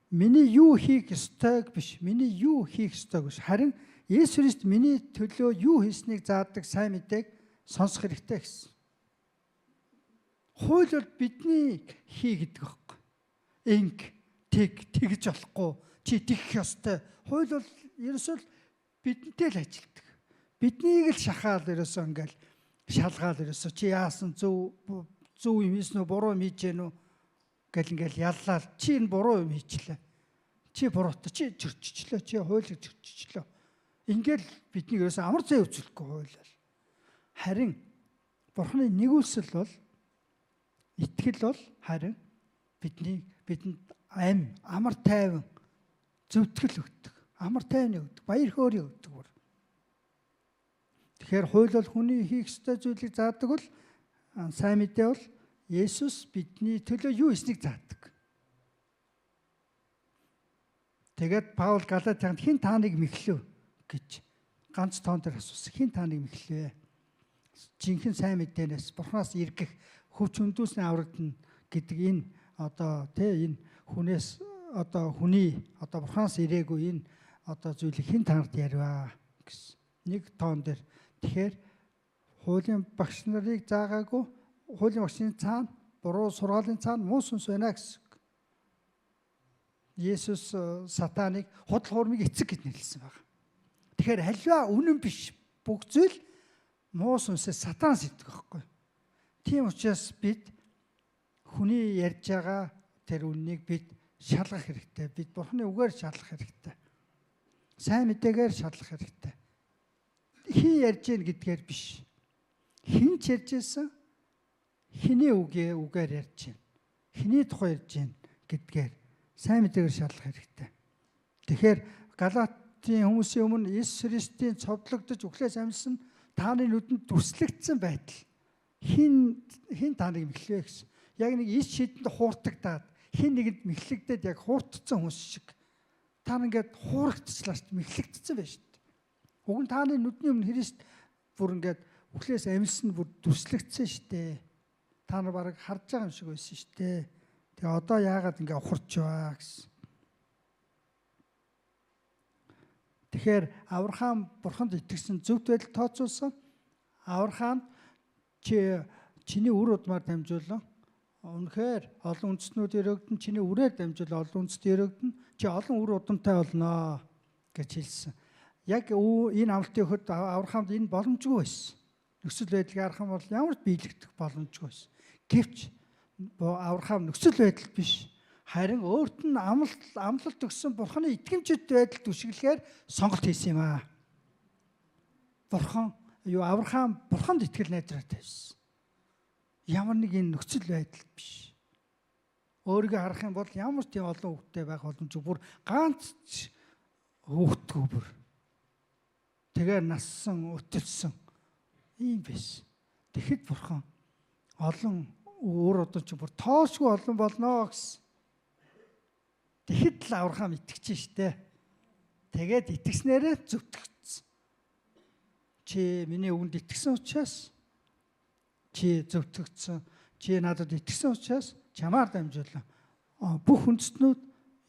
миний юу хийх ёстойг биш, миний юу хийх ёстойг биш. Харин Есүст миний төлөө юу хийснийг заадаг сайн мэдээг сонсох хэрэгтэй гэсэн. Хууль бол бидний хий гэдэг байхгүй. Тэгж болохгүй. Чи тэгэх ёстой. Хууль бол ерөөсөө бидэнтэй л ажилтдаг. Биднийг л шахаал ерөөсөө ингээл шалгаал ерөөсөө чи яасан зөв юм хийсэн үү, буруу юм хийж гэнэ үү гэл ингээл яллаа. Чи энэ буруу юм хийчлээ. Чи буруутай, чи зөрчичлөө, чи хуулийг зөрчичлөө. Ингээл бидний ерөөсөө амар зай үзүүлэхгүй хууль. Харин Бурханы нэгүүлсэл бол итгэл бол харин бидэнд амар тайван зөвтгөл өгдөг. Амар тайвны өгдөг, баяр хөөргийг өгдөг. Тэгэхээр хууль бол хүний хийх ёстой зүйлийг заадаг бол сайн мэдээ бол Есүс бидний төлөө юу хийснийг заадаг. Тэгээд Паул Галатианд хэн таныг мэхлэв гэж ганц тоон дээр асуусан. Хэн таныг мэхлэвэ? Жинхэнэ сайн мэдээнээс Бурханаас иргэх хөвч хүндүүсний аврагдана гэдэг энэ одоо энэ хүнээс одоо хүний одоо Бурханаас ирээгүй энэ одоо зүйлийг хэн танарт ярьваа гэсэн. Нэг тоон дээр тэгэхээр хуулийн багш нарыг заагаагүй хуулийн багшийн цаана буруу сургаалын цаана муу сүнс байна гэсэн. Есүс сатаныг худал хуурмыг эцэг гэж нэрлсэн байна. Тэгэхээр халиваа үнэн биш бүх зүйл муу сүнсээс сатан сэтгэх байхгүй. Тийм учраас бид хүний ярьж байгаа тэр үннийг бид шалгах хэрэгтэй. Бид Бурханы үгээр шалгах хэрэгтэй. Сайн мэдээгээр шалгах хэрэгтэй. Хин ярьж гин гэдгээр биш. Хин ч ярьж байсан хиний үгээр ярьж байна. Хиний тухай ярьж байна гэдгээр сайн мэдээгээр шалгах хэрэгтэй. Тэгэхээр Галатийн хүмүүсийн өмнө Есүс Христийн цовдлогдож үхлээс амьсан тааны нүдэнд дүрслэгдсэн байтал хин таныг мэхлэвэ гэсэн. Яг нэг иш шидэнд хууртагдаад хин нэгэнд мэхлэгдээд яг хууртцсан хүмүүс шиг та ингээд хуурагдчихлаа шүү дээ, мэхлэгдсэн байж шүү дээ. Уг нь тааны нүдний өмнө Христ бүр ингээд үхлээс амьсан бүр дүрслэгдсэн шүү дээ. Та нар бараг харж байгаа юм шиг байсан шүү дээ. Тэгээ одоо яагаад ингээд ухарч байгаа гэсэн. Тэгэхээр Авраам Бурханд итгэсэн зөвхт байдал тооцоолсон. Авраам чиний үр удмаар дамжуулан Үнэхээр олон үндэстнүүд өрөөгдөн, чиний үрээр дамжуул олон үндэст өрөөгдөн, чи олон үр удамтай болноо гэж хэлсэн. Яг энэ амлалтын өгөхөд Авраамд энэ боломжгүй байсан. Нөхцөл байдлыг харах юм бол ямар ч биелэгдэх боломжгүй байсан. Гэвч Авраам нөхцөл байдал биш. Харин өөрт нь амлалт өгсөн Бурханы итгэмжит байдалд түшиглэхээр сонголт хийсэн юм аа. Авраам Бурханд итгэл найдраа тавьсан. Ямар нэг энэ нөхцөл байдал биш. Өөрийгөө харах юм бол ямар ч тийм олон хүүхдтэй байх боломжгүй. Бүр ганц хүүхдгүй бүр. Тэгээ нассан, өтөлсөн ийм биш. Тэгэхэд Бурхан олон өөр одоо ч бүр тоошгүй олон болноо гэсэн. Тэгэхэд л Авраам итгэж штэ. Тэгээд итгэснээрээ зөвтгөгдсөн. Чи миний үгэнд итгэсэн учраас чи зөвтгөгдсөн. Чи надад итгэсэн учраас чамаар дамжуулан бүх үндэстнүүд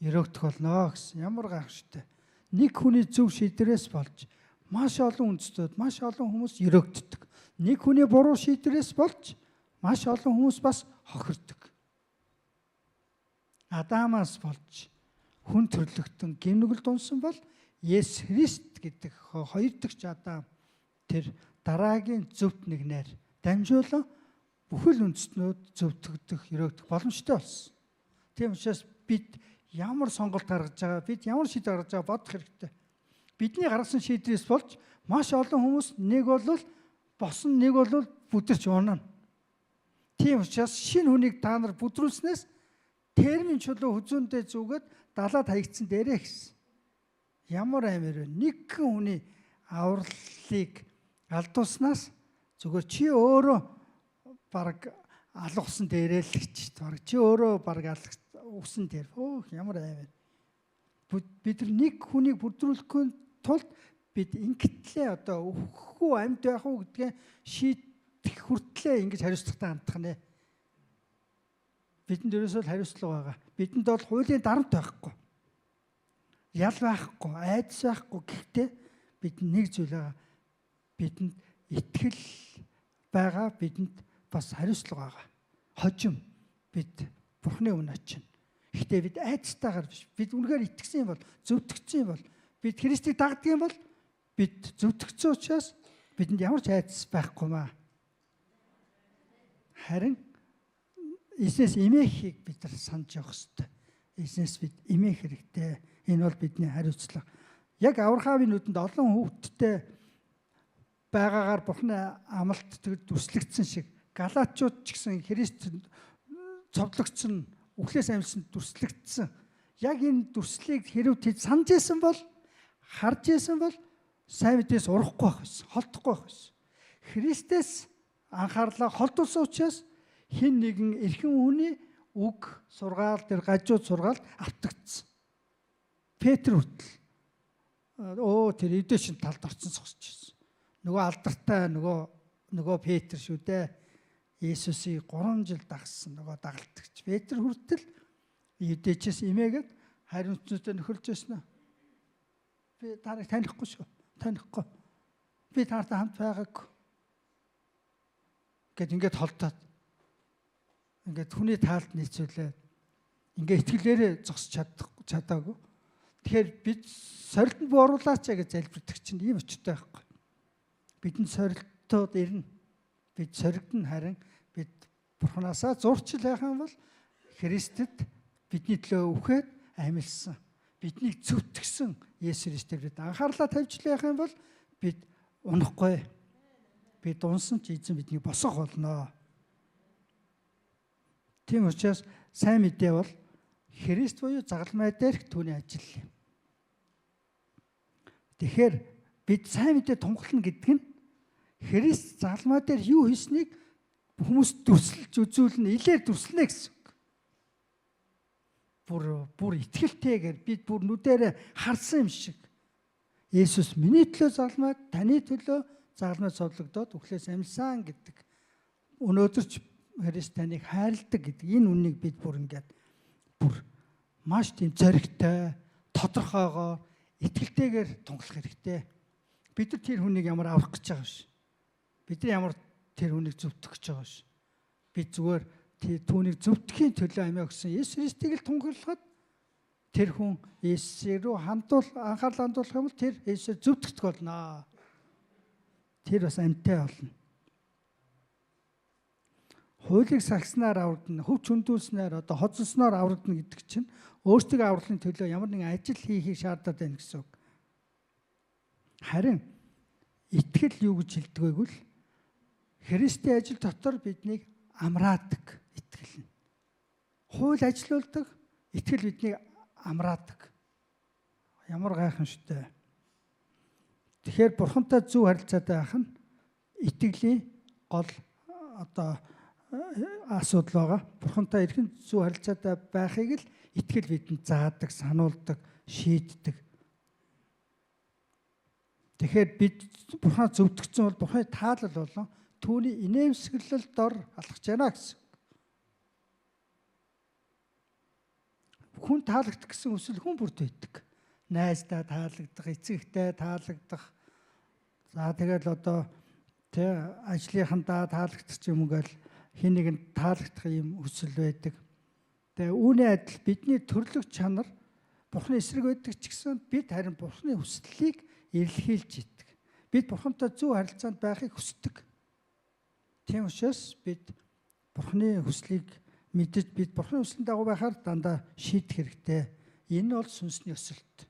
өрөөгдөх болно гэсэн. Ямар гайхалтай. Нэг хүний зөв шийдвэрээс болж маш олон үндэстнүүд, маш олон хүмүүс өрөөгддөг. Нэг хүний буруу шийдвэрээс болж маш олон хүмүүс бас хохирдог. Адамаас болж хүн төрлөختөн гимнүгэл дунсан бол Есүс Христ гэдэг хоёр дахь Адам тэр дараагийн зөвхт нэгнээр дамжуулан бүхэл үндэстнүүд зөвтгөгдөх, өрөөгдөх боломжтой болсон. Тийм учраас бид ямар сонголт гаргаж байгаа, бид ямар шийдвэр гаргаж байгаа бодох хэрэгтэй. Бидний гаргасан шийдвэрээс болж маш олон хүмүүс нэг бол босон, нэг бол бүдэрч унана. Тийм учраас шинэ хүнийг та нар бүдрүүлснээс термин чулуу хүзүүндээ зүгээд далаад хаягдсан дээрээ гэсэн. Ямар амир вэ? Нэгэн хүний авралыг алдуулснаас зүгээр чи өөрөө баг алгасан дээрээ л гэж баг чи өөрөө баг усан дээр. Ямар амир. Бид нэг хүнийг бүдрүүлэхгүй тулд бид ингэтлээ одоо өөхөө амьд байх уу гэдгээ шийдэх хүртлээ ингэж хариуцлагатай хандах нэ. Бидэнд ерөөсөө хариуцлага байгаа. Бидэнд бол хуулийн дарамт байхгүй. Ял байхгүй, айдас байхгүй. Гэхдээ бидэнд нэг зүйл байгаа. Бидэнд итгэл байгаа, бидэнд бас хариуцлага байгаа. Хожим бид Бурхны өмнө очино. Гэхдээ бид айдастайгаар биш. Бид үнэхээр итгэсэн юм бол, зөвтгөгдсөн юм бол, бид Христийг дагдаг юм бол бид зөвтгөгдсөн учраас бидэнд ямар ч айдас байхгүй маа. Харин эзнээс эмээхийг бид нар санаж явах хэрэгтэй. Эзнээс бид эмээх хэрэгтэй. Энэ бол бидний хариуцлага. Яг Авраамийн нүдэнд олон хүүхэдтэй байгаагаар Бурхны амлалт дүрслэгдсэн шиг Галаатчууд ч гэсэн Христ цовдлогдсон, үхлээс амьсан дүрслэгдсэн. Яг энэ дүрслийг хэрв тэд санаж исэн бол, харж исэн бол сайн мэдээс урахгүй байх байсан, холдохгүй байх байсан. Христээс анхаарлаа холдуулсан учраас хэн нэгэн эрхэм хүний үг сургаал дээр гажууд сургаалд автагдсан. Петр хүртэл тэр эвдээшин талд орцсон зогсож байсан. Нөгөө алдартай нөгөө Петр шүү дээ. Есүсийг 3 жил дагсан нөгөө дагалдагч Петр хүртэл эвдээчээс имээгээд хариуцлагатай нөхөрлж байсан нь. Би таныг танихгүй шүү. Танихгүй. Би таартай хамт байгаагүй. Ингээд холдоод ингээд хүний таалд нийцүүлээд ингээд итгэлээрээ зогсож чадаагүй. Тэгэхээр бид сорилтанд бүү оруулаач гэж залбирдаг чинь ийм очтой байхгүй. Бидэнд сорилтууд ирнэ. Бид соригдно, харин бид Бурханаасаа зурчил байх юм бол Христэд бидний төлөө үхээд амьдсан. Биднийг зөвтгсөн Есүс Христээр бид анхаарлаа тавьж байх юм бол бид унахгүй. Бид унсан ч эзэн бидний босгох болно. Тийм учраас сайн мэдээ бол Христ буюу загалмай дээрх түүний ажил юм. Тэгэхээр бид сайн мэдээ тунхлана гэдэг нь Христ загалмай дээр юу хийснийг хүмүүс дүрслэж үзүүлнэ, илээр дүрслэнэ гэсэн үг. Бүр итгэлтэйгээр бид бүр нүдээр харсан юм шиг. Есүс миний төлөө загалмай, таны төлөө загалмай цовдлогдоод үхлээс амьсан гэдэг. Өнөөдөр ч Христ таныг хайрладаг гэдэг энэ үннийг бид бүр ингээд маш тийм зоригтой, тодорхойгоор, итгэлтэйгээр тунхлах хэрэгтэй. Бид нар тэр хүнийг ямар аврах гэж байгаа биш. Бид нар ямар тэр хүнийг зөвтгөх гэж байгаа биш. Бид зүгээр түүнийг зөвтгөхийн төлөө амиа өгсөн Есүс Христийг л тунхаглахад тэр хүн Есүс рүү анхаарал хандуулах юм бол тэр Есүсээр зөвтгөх болно. Тэр бас амьтай болно. Хуулийг сагснаар аврагдана, хөвч хөндүүлснээр одоо хоцолсноор аврагдана гэдэг чинь өөртөө авралын төлөө ямар нэгэн ажил хийхийг шаардаад байна гэсэн үг. Харин итгэл юу гэж хэлдэг вэ гэвэл Христийн ажил дотор биднийг амраадаг итгэл нь. Хууль ажилуулдаг, итгэл биднийг амраадаг. Ямар гайхан шүү дээ. Тэгэхээр бурхантай зөв харилцаатай байх нь итгэлийн гол одоо асуудал байгаа. Бурхантай эрхэм зөв харилцаатай байхыг л итгэл бидэнд заадаг, сануулдаг, шийддэг. Тэгэхээр бид бурхан зөвтгсөн бол бурханы таалал болон түүний инээмсэглэл дор алхаж байна гэсэн. Хүн таалагдах гэсэн үсэл хүн бүрт байдаг. Найздаа таалагдах, эцэгтэй таалагдах. За тэгэл одоо ажлынхандаа таалагдах юм ингээл хин нэгэнд таалагдах юм хүсэл байдаг. Тэгээ үүний адил бидний төрлөх чанар Бурхны эсрэг байдаг ч гэсэн бид харин Бурхны хүслийг эрэлхийлж идэг. Бид Бурхантай зөв харилцаанд байхыг хүсдэг. Тийм учраас бид Бурхны хүслийг мэдэж бид Бурхны хүслийн дагуу байхаар дандаа шийдэх хэрэгтэй. Энэ бол сүнсний өсөлт.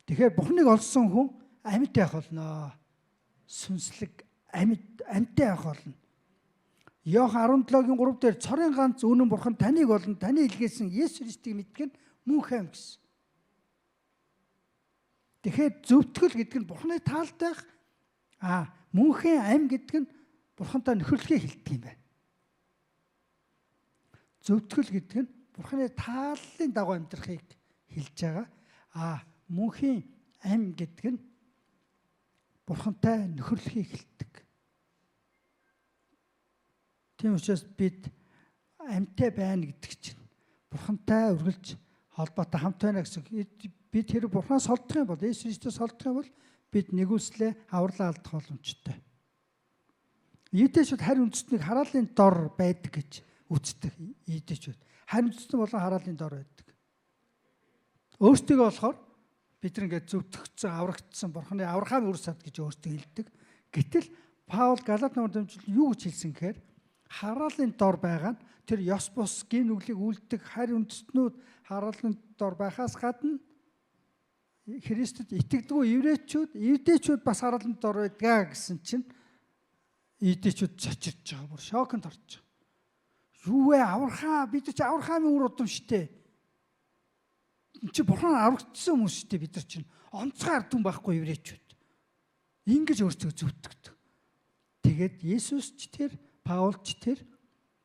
Тэгэхээр Бурхныг олсон хүн амьд байх болно. Сүнслэг амьтай байх болно. Иохан 17-гийн 3 дээр цорын ганц үнэн бурхан таныг болон таны илгээсэн Есүс Христийг мэдгэн мөнх аим гэсэн. Тэгэхээр зөвтгөл гэдэг нь бурханы таалтай байх. Мөнхийн аим гэдэг нь бурхантай нөхөрлөхийг хэлдэг юм байна. Зөвтгөл гэдэг нь бурханы тааллын дагуу амьдрахыг хэлж байгаа. Мөнхийн аим гэдэг нь бурхантай нөхөрлөхийг хэлдэг. Тийм учраас бид амьтай байна гэдэг чинь бурхантай үргэлж холбоотой хамт байна гэсэн. Бид хэрэг бурханаас холдох юм бол Есүс Христос холдох юм бол бид нэгүслээ авралаа алдах боломжтой. Ийдэчүүд харь үндэстнийг хараалын дор байдаг гэж үздэг. Ийдэчүүд харь үндэстэн болон хараалын дор байдаг. Өөртөө болохоор бид ингээд зөвтгөгдсөн, аврагдсан бурханы аврахааны үр сад гэж өөртөө хэлдэг. Гэтэл Паул Галат номер дамжуулан юу гэж хэлсэн гэхээр хараалын дор байгаа нь тэр ёс бус гин нүглийг үлддэг харь үндэстнүүд хараалын дор байхаас гадна Христэд итгэдэггүй еврейчүүд бас хараалын дор байдгаа гэсэн чинь еврейчүүд цочирч байгаа. Бүр шоконд орж байгаа. Юу вэ аврахаа бид чи аврахааны үр удам штэ. Чи бурхан аврагдсан хүмүүс штэ бид нар чинь онцгой ардун байхгүй еврейчүүд. Ингэж өөрсдөө зөвтгдөг. Тэгээд Есүс ч тэр Паул ч тэр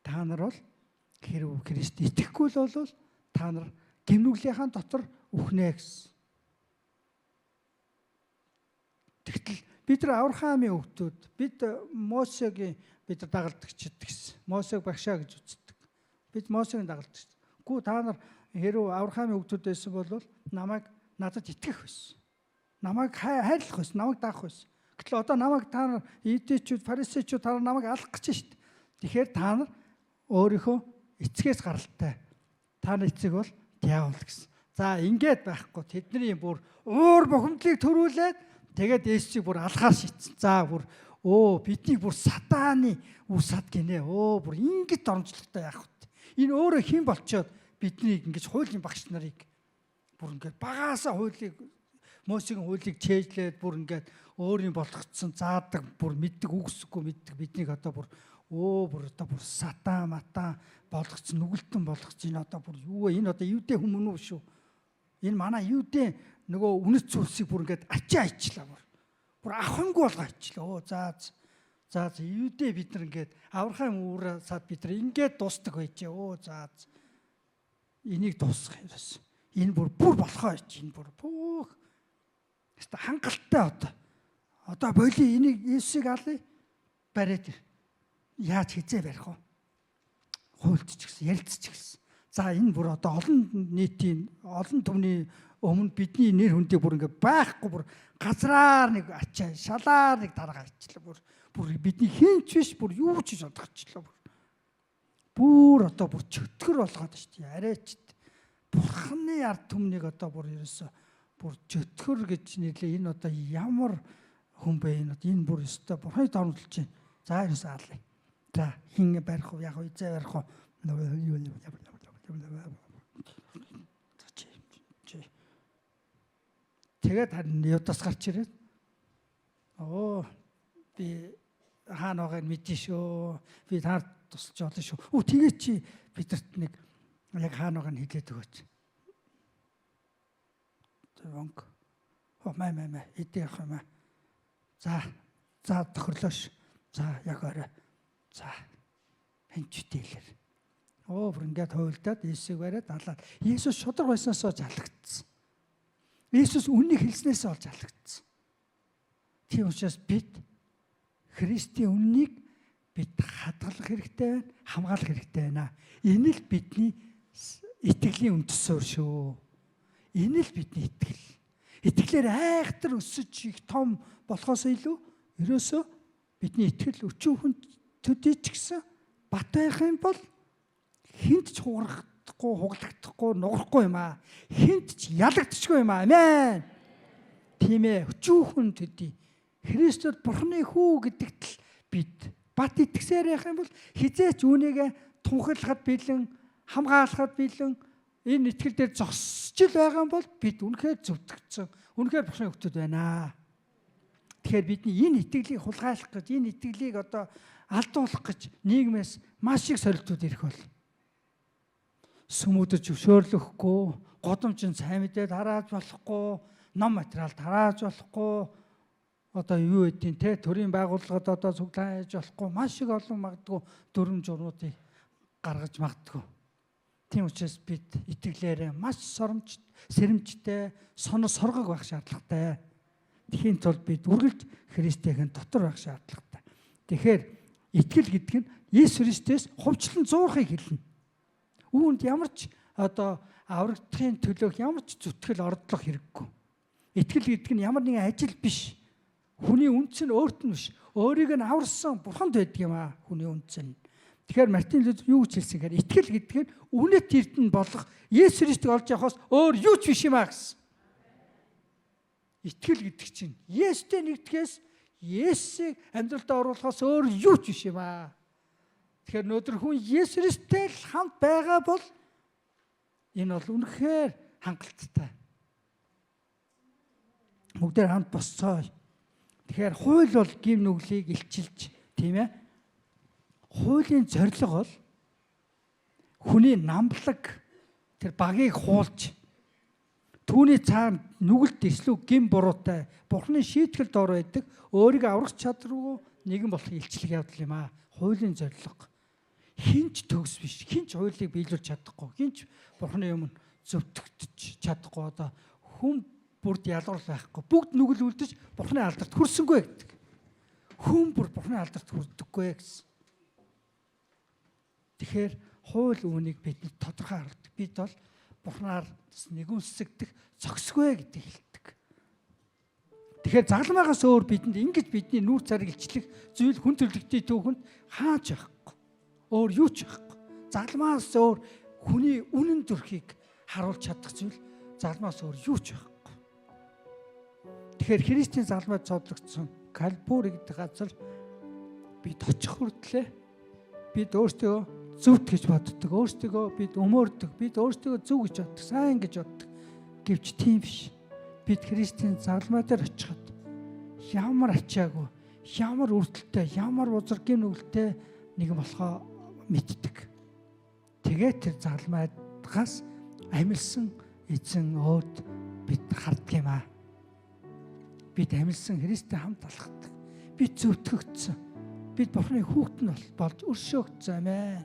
та нар бол хэрв Христ итгэхгүй л бол та нар гимнүглийнхаа дотор үхнэ гэсэн. Тэгтэл бид нар Авраамийн хүүхдүүд бид Мосегийн бид дагалдагчид гэсэн. Мосег багшаа гэж үздэг. Бид Мосегийн дагалдагч. Гүү та нар хэрв Авраамийн хүүхдүүд байсан бол намайг надад итгэх байсан. Намайг хайрлах байсан, намайг даах байсан. Гэтэл одоо намайг та нар идээчүүд, фарисеучуд та нар намайг алах гэж штт. Тэгэхээр та нар өөрийнхөө эцгээс гаралтай. Та нар эцэг бол диавол гэсэн. За ингээд байхгүй тэдний бүр уур бухимдлыг төрүүлээд тэгээд Есүсийг бүр алхаар шийдсэн. За бүр бидний бүр сатааны үр сад гинэ. Бүр ингэж дормжлогтой яах вэ? Энэ өөрөө хэн болчоод биднийг ингэж хуулийн багш нарыг бүр ингээд багаасаа хуулийг Мосегийн хуулийг чэйжлээд бүр ингээд өөрийн болгоцсон заадаг бүр мэддэг үгсэхгүй мэддэг биднийг одоо бүр одоо бүр сатаа матаа болгоцсон нүгэлтэн болгоцсон энэ одоо бүр юу вэ? Энэ одоо юудэ хүмүүн үү шүү. Энэ манай юудэ нөгөө үнэт зүйлсийг бүр ингээд ачаа ичлаа бүр. Бүр ахангүй болгоо ичлээ. За юудэ бид нар ингээд аврахын үүрээ сад бид нар ингээд дуустдаг байжээ. Энийг дуусгах юмс. Энэ бүр болохоо ич. Энэ бүр хангалттай одоо боли энийг Есүсийг алъя бариад яаж хизээ барих вэ? Хуйлтч гэсэн, ярилцч гэсэн. За энэ бүр одоо олон нийтийн олон түвний өмнө бидний нэр хүндийг бүр ингээ байхгүй бүр газраар нэг ачаа, шалаар нэг дараагаа ичлээ бүр бидний хинч биш бүр юу ч бодохчлаа бүр. бүр одоо бүр чөтгөр болгоод шүү дээ. Арайчд. Бурханы ард түмнийг одоо бүр ерөөсө бүр чөтгөр гэж нэрлээ. Энэ одоо ямар хүн бэ энэ? Энэ бүр өстой Бурханы дормжилж байна. За ерөөсө аалаа. За хин барих уу, яг үезээ барих уу? Тэгээд харин Юдас гарч ирээд би хаана байгааг мэдэн шүү. Би таар тусалж олно шүү. Тэгээ чи бидэрт нэг яг хаана байгааг хэлээд өгөөч. Вонг. Май эдэх юм аа. За тохирлоош. За яг орой. За хэнчтээлэр. Бүр ингээд хуйлдаад Иесийг бариад алаад. Иесус шудраг байснаасаа залгагдсан. Иесус үннийг хэлснээсээ олж залгагдсан. Тийм учраас бид Христийн үннийг бид хадгалах хэрэгтэй байна, хамгаалах хэрэгтэй байна. Энэ л бидний итгэлийн үндэс суурь шүү. Энэ л бидний итгэл. Итгэлээр айхтар өсөж их том болохоос илүү ерөөсөө бидний итгэл өчүүхэн төдий ч гэсэн бат байх юм бол хинт ч хугарахгүй, хуглагдахгүй, нугарахгүй юм аа. Хинт ч ялагдчихгүй юм аа. Амен. Тийм ээ, өчүүхэн төдий Христос Бурхны хүү гэдэгт л бид бат итгэсээр явах юм бол хизээч үүнийгээ тунхаглахад бэлэн, хамгаалахад бэлэн энэ итгэл дээр зогсож л байгаа юм бол бид үнэхээр зөвдөгцөн, үнэхээр Бурхны хүүхдүүд байна. Тэгэхээр бидний энэ итгэлийг хулгайлах гэж, энэ итгэлийг одоо алдуулах гэж нийгмээс маш их сорилтууд ирэх бол сүмүүдэж зөвшөөрлөхгүй, годомжин сайн мэдээд харааж болохгүй, ном материал тарааж болохгүй, одоо юу гэдгийг те төрийн байгууллагад одоо цуглаан хийж болохгүй, маш их олон магадгүй дүрм журмуудыг гаргаж магадгүй. Тийм учраас бид итгэлээрээ маш сэрэмжтэй, сонор соргог байх шаардлагатай. Тэхийн тулд бид үргэлж Христийн дотор байх шаардлагатай. Тэгэхээр итгэл гэдэг нь Есүс Христос хувьчлан зуурхыг хэлнэ. Үүнд ямар ч одоо аврагдахын төлөөх ямар ч зүтгэл ордлох хэрэггүй. Итгэл гэдэг нь ямар нэгэн ажил биш. Хүний үнц нь өөрт нь биш. Өөрийг нь аварсан Бурханд байдаг юм аа хүний үнц нь. Тэгэхээр Мартин Лютер юу гэж хэлсэн гэхээр итгэл гэдэг нь үнэт эрдэнэ болох Есүс Христийг олж явахаас өөр юу ч биш юм аа гэсэн. Итгэл гэдэг чинь Есүстэй нэгдэхээс Есүсийг амьдралдаа оруулахаас өөр юу ч биш юм аа. Тэгэхээр өнөөдөр хүн Есүс Христтэй л хамт байгаа бол энэ бол үнэхээр хангалттай. Бүгдээр хамт босцоо. Тэгэхээр хууль бол гим нүглийг илчилж, тийм ээ. Хуулийн зорилго бол хүний намблаг тэр багийг хуулж түүний цаана нүгэлт эслүү гим буруутай Бурхны шийтгэл дор байдаг өөрийгөө аврах чадваргүй нэгэн болох илчлэг явдал юм аа. Хуулийн зорилго хинч төгс биш. Хинч хуулийг биелүүлж чадахгүй. Хинч Бурхны өмнө зөвтгөж чадахгүй. Одоо хүн бүрд ялгуурл байхгүй. Бүгд нүгэл үлдэж Бурхны алдарт хүрсэнгүй гэдэг. Хүн бүр Бурхны алдарт хүрдэггүй гэсэн. Тэгэхээр хууль үүнийг бидэнд тодорхой харуулдаг. Бид бол Бурхнаар нэгүнсэгдэх зохисгүй гэдгийг хэлдэг. Тэгэхээр загламаагаас өөр бидэнд ингэж бидний нүүр цариг илчлэх зүйл хүн төрлөختийн түүхэнд хааж байхгүй. Өөр юу ч байхгүй. Загламаас өөр хүний үнэн төрхийг харуулж чадах зүйл загламаас өөр юу ч байхгүй. Тэгэхээр Христийн загламад цодлогдсон Кальвари гэдэг газар бид очих хүртлээр бид өөртөө зөвт гэж боддог, өөртөө бид өмөрдөг, бид өөртөө зөв гэж боддог, сайн гэж боддог. Гэвч тийм биш. Бид Христийн загламаа дээр очиход ямар ачаагүй, ямар үрдэлтэй, ямар узаргийн нүгэлтэй нэгэн болохоо мэддэг. Тэгээд тэр загламаагаас амилсан эзэн өөд бид харддаг юм аа. Бид амилсан Христтэй хамт алхдаг. Бид зөвтгөгдсөн. Бид Бурхны хүүхэд нь болж өршөөгдсөн амин.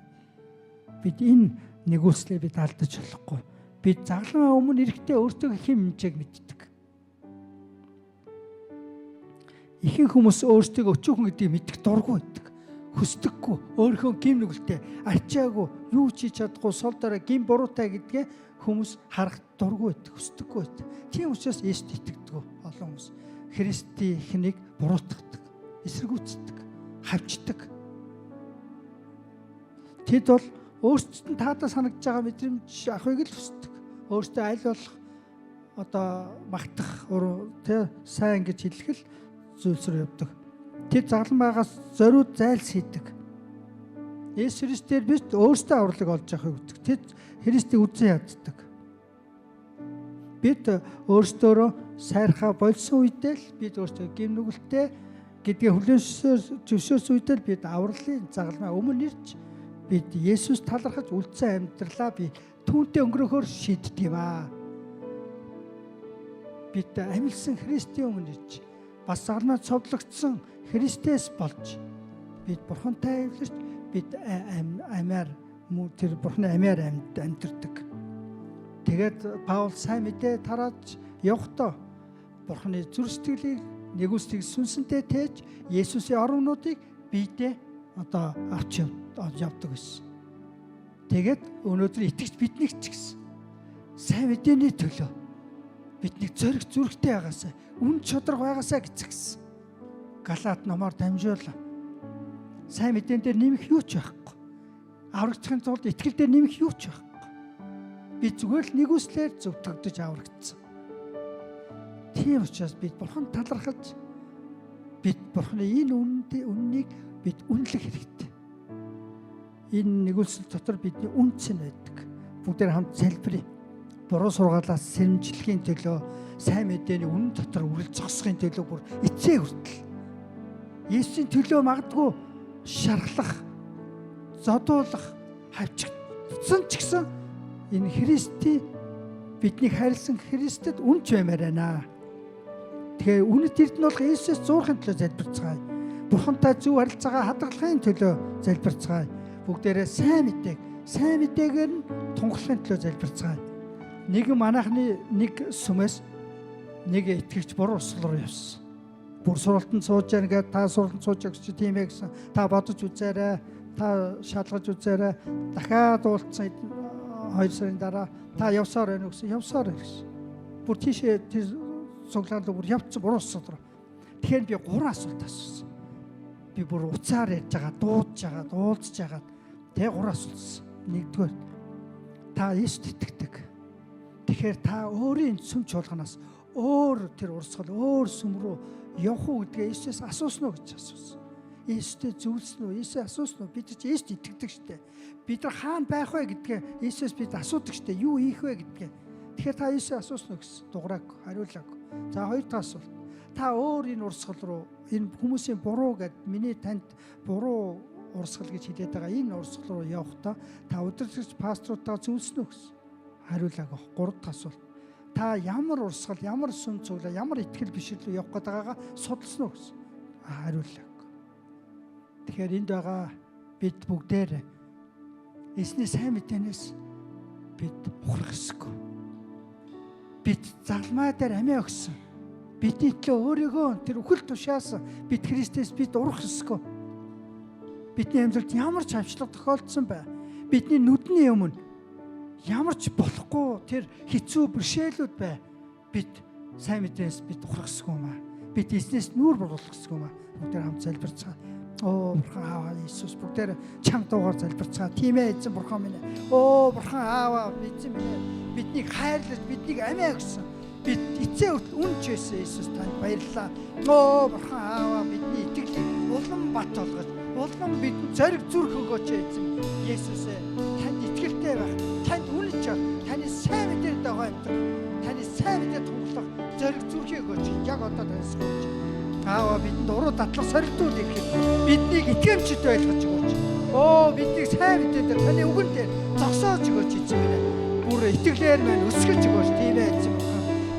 Бид энэ нэгүслээ бид алдаж болохгүй. Бид загламаа өмнө эрэхтэй өөртөө хэм хэмжээг мэддэг. Ихэнх хүмүүс өөртөө өчүүхэн гэдгийг мэдэх дургүй байдаг. Хүсдэггүй, өөрийнхөө гим нүгэлтэй ачаагүй, юу ч хийж чадахгүй, сул дараа гим буруутай гэдгээ хүмүүс харах дургүй байдаг, хүсдэггүй байдаг. Тийм учраас Есүст итгэдэг олон хүмүүс Христийн эхнийг буруутгадаг, эсэргүүцдэг, хавчдаг. Тэд бол өөрсдөд нь таадаа санагдж байгаа мэдрэмж авахыг л хүсдэг. Өөртөө аль болох одоо магтах, сайн гэж хэлэх л зүйлс рүү явдаг. Тэд загалан байгаас зориуд зайлс хийдэг. Есүс Христээр биш өөртөө авралыг олж авахыг үздэг. Тэд Христийг үзэн яддаг. Бид өөрсдөө сайрхаа болсон үедээ л бид өөртөө гим нүгэлтэй гэдгээ зөвшөөрсөн үедээ л бид авралын загалмай өмнө ирж бид Есүс талархаж үлдсэн амьдралаа би түүнтэй өнгөрөхөөр шийддэг юм аа. Бид амьлсан Христийн өмнө ирж бас загалмайд цовдлогдсон Христээс болж бид Бурхантай эвлэрч бид амиар тэр Бурханы амиар амьдэрдэг. Тэгээд Паул сайн мэдээ тарааж явахдаа Бурханы зүрх сэтгэлийг нэгүсдэг сүнсэнтэй тээж Есүсийн оромнуудыг биедээ одоо авч явдаг гэсэн. Тэгээд өнөөдөр итгэж биднийг ч гэсэн сайн мэдээний төлөө бидний зориг зүрхтэй байгаасаа, үн чодрог байгаасаа гэцгсэн. Галаат номоор дамжуулаа. Сайн мэдэн дээр нэмэх юу ч байхгүй. Аврагдахын тулд итгэл дээр нэмэх юу ч байхгүй. Би зүгээр л нэгүслээр зөвтгөгдөж аврагдсан. Тийм учраас бид Бурханд талархаж бид Бурханы энэ үннийг бид үнэлэх хэрэгтэй. Энэ нэгүсэл дотор бидний үнц нь байдаг. Бүгдээр хамт залбирая. Буруу сургаалаас сэрэмжлэхийн төлөө, сайн мэдээний үнэн дотор үрэл зогсохын төлөө бүр эцээ хүртэл Есүсийн төлөө магадгүй шархлах, зодуулах, хавчигдсан ч гэсэн энэ Христийн биднийг хайрлсан Христэд үнч баймаар байна. Тэгэхээр үнэт эрдэнэ болох Есүсээс зуурахын төлөө залбирцгаая. Бурхантай зөв харилцаагаа хадгалахын төлөө залбирцгаая. Бүгдээрээ сайн мэдээгээр нь тунхлахын төлөө залбирцгаая. Нэг манайхны нэг сүмээс нэг итгэгч буруу урсгал руу явсан. Бүр сургалтанд сууж яана гэдэг та сургалтанд сууж байгаа чи тийм ээ гэсэн. Та бодож үзээрэй. Та шалгаж үзээрэй. Дахиад уулзсан 2 сарын дараа та явсаар байна гэсэн. Явсаар гэсэн. Бүр тийшээ тэр цуглаанд бүр явцсан буруу урсгал руу. Тэгэхээр би 3 асуулт асуусан. Би бүр уцаар ярьж байгаа, дуулж байгаа. Тэ 3 асуулсан. Нэгдүгээр та Есүст итгэдэг. Тэгэхээр та өөрийн сүм чуулганаас өөр тэр урсгал, өөр сүм рүү явах уу гэдгээ Есүсээс асуусан уу гэж асуусан. Есүстэй зөвлөсөн үү? Есүс асуусан уу? Бид ч Есүст итгэдэг штэ. Бид нар хаана байх вэ гэдгээ Есүс бид асуудаг штэ. Юу хийх вэ гэдгээ. Тэгэхээр та Есүс асуусан уу гэсэн. Дуграагүй, хариулаагүй. За хоёр дахь асуулт. Та өөр энэ урсгал руу энэ хүмүүсийн буруу гэд миний танд буруу урсгал гэж хэлээд байгаа энэ урсгал руу явахдаа та удирдлагч пасторуудаа зөвлөсөн үү гэсэн. Хариулаагүй. 3 дахь асуулт. Та ямар урсгал, ямар сүм цуглаа, ямар итгэл бишрэл рүү явах гээд байгаагаа судалсан уу гэсэн. Хариулаагүй. Тэгэхээр энд байгаа бид бүгдээр эсний сайн мэдээнээс бид ухрах ёсгүй. Бид загалмай дээр амиа өгсөн. Бидний төлөө өөрийгөө тэр үхэл тушаасан бид Христээс бид урах ёсгүй. Бидний амьдралд ямар ч авчлага тохиолдсон бай. Бидний нүдний өмнө ямар ч болохгүй тэр хэцүү бэрхшээлүүд бай. Бид сайн мэдээнээс бид ухрах ёсгүй юм аа. Бид эзнээс нүүр буруулах ёсгүй юм аа. Бүгдээр хамт залбирцгаа. Оо Бурхан Аава Иесус бүгдээр чамд дуугаар залбирцгаа. Тийм ээ эзэн Бурхан минь. Оо Бурхан Аава эзэн минь. Биднийг хайрлаж, биднийг амиа өгсөн. Бид эцээ үнч байсан Иесус танд баярлалаа. Оо Бурхан Аава бидний итгэлийг улам бат болгож, улам бидний зориг зүрх өгөөч эзэн. Иесусээ танд итгэлтэй байх, танд үнэнч байх, таны сайн мэдээд байгаа амьдрал, таны сайн мэдээд тунгалах зориг зүрхийг өгөөч. Яг одоо таньсгооч. Аава бидэнд уруу татлах сорилтууд ирэхэд биднийг итгэмжтэй байлгаж өгөөч. Оо биднийг сайн мэдээд таны үгэн дээр зогсоож өгөөч эзэн минь. Бүр итгэлээр маань өсгөж өгөөч. Тийм ээ эзэн.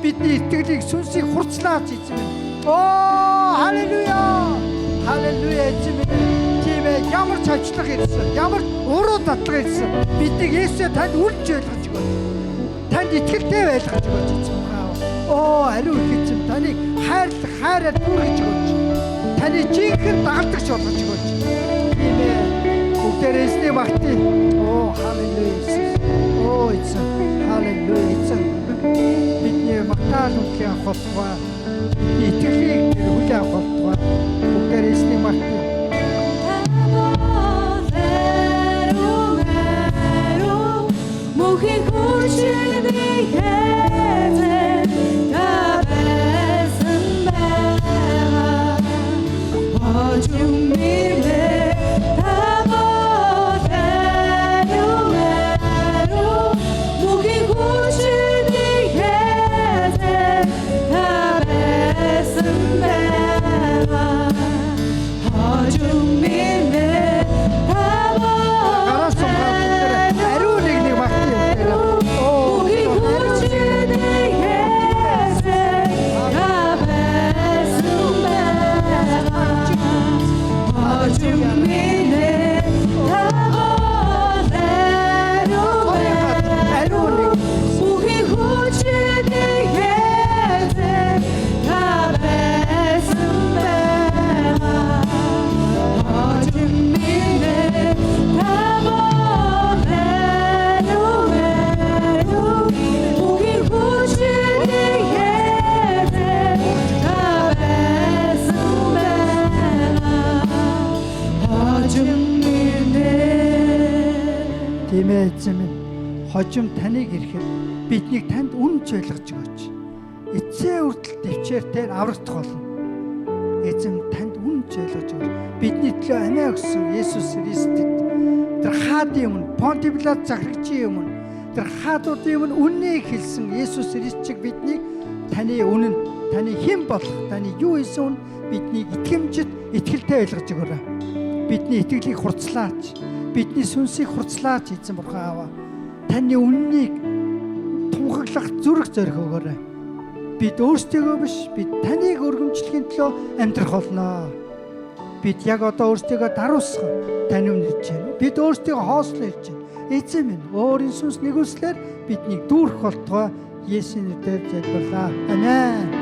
Бидний итгэлийг сүнсийг хурцлаач эзэн минь. Оо халелуя. Халелуя эзэн минь. Тийм ээ ямар ч ажлах ирсэн, ямар уруу татлах ирсэн. Биднийг Есүсээ танд үлж байлгаж өгөөч. Танд итгэлтэй байлгаж өгөөч эзэн. Оо ариун их эзэн таныг хайрлах хайраар дүүргэж өгөөч. Таны жинхэнэ дагалдагч болгож өгөөч. Тийм ээ. Бүгдээр эзний багтъя. Оо халелуя Иесус. Оо эзэн. Халелуя эзэн. Бидний магтаал үлээ авах болтугай. Итгэлийг хүлээн авах болтугай. Бүгдээр эзний багтъя. хожим таныг ирэхэд биднийг танд үнэн ойлгож өгөөч. Эцсийн хүртэл төвчээртэй аврагдах болно. Эзэн танд үнэн ойлгож өгөөч. Бидний төлөө амиа өгсөн Есүс Христэд тэр хаадын өмнө Понти Пилат захирагчийн өмнө тэр хаадуудын өмнө үннийг хэлсэн Есүс Христ чиг биднийг таны үнэн, таны хэн болох, таны юу хийсэн биднийг итгэмжид итгэлтэй ойлгож өгөөрэй. Бидний итгэлийг хурцлаач, бидний сүнсийг хурцлаач эзэн бурхан ааваа. Таны үннийг тунхаглах зүрх зориг өгөөрэй. Бид өөрсдөө биш, бид таныг өргөмжлөхийн төлөө амьдрах болно. Бид яг одоо өөрсдөө даруусган тань өмнө ирж байна. Бид өөрсдөө хоослоо ирж байна. Эзэн минь өөрийн сүнс нэгүслэр биднийг дүүрэх болтугай Есүсийн нэрээр залбирлаа. Амен.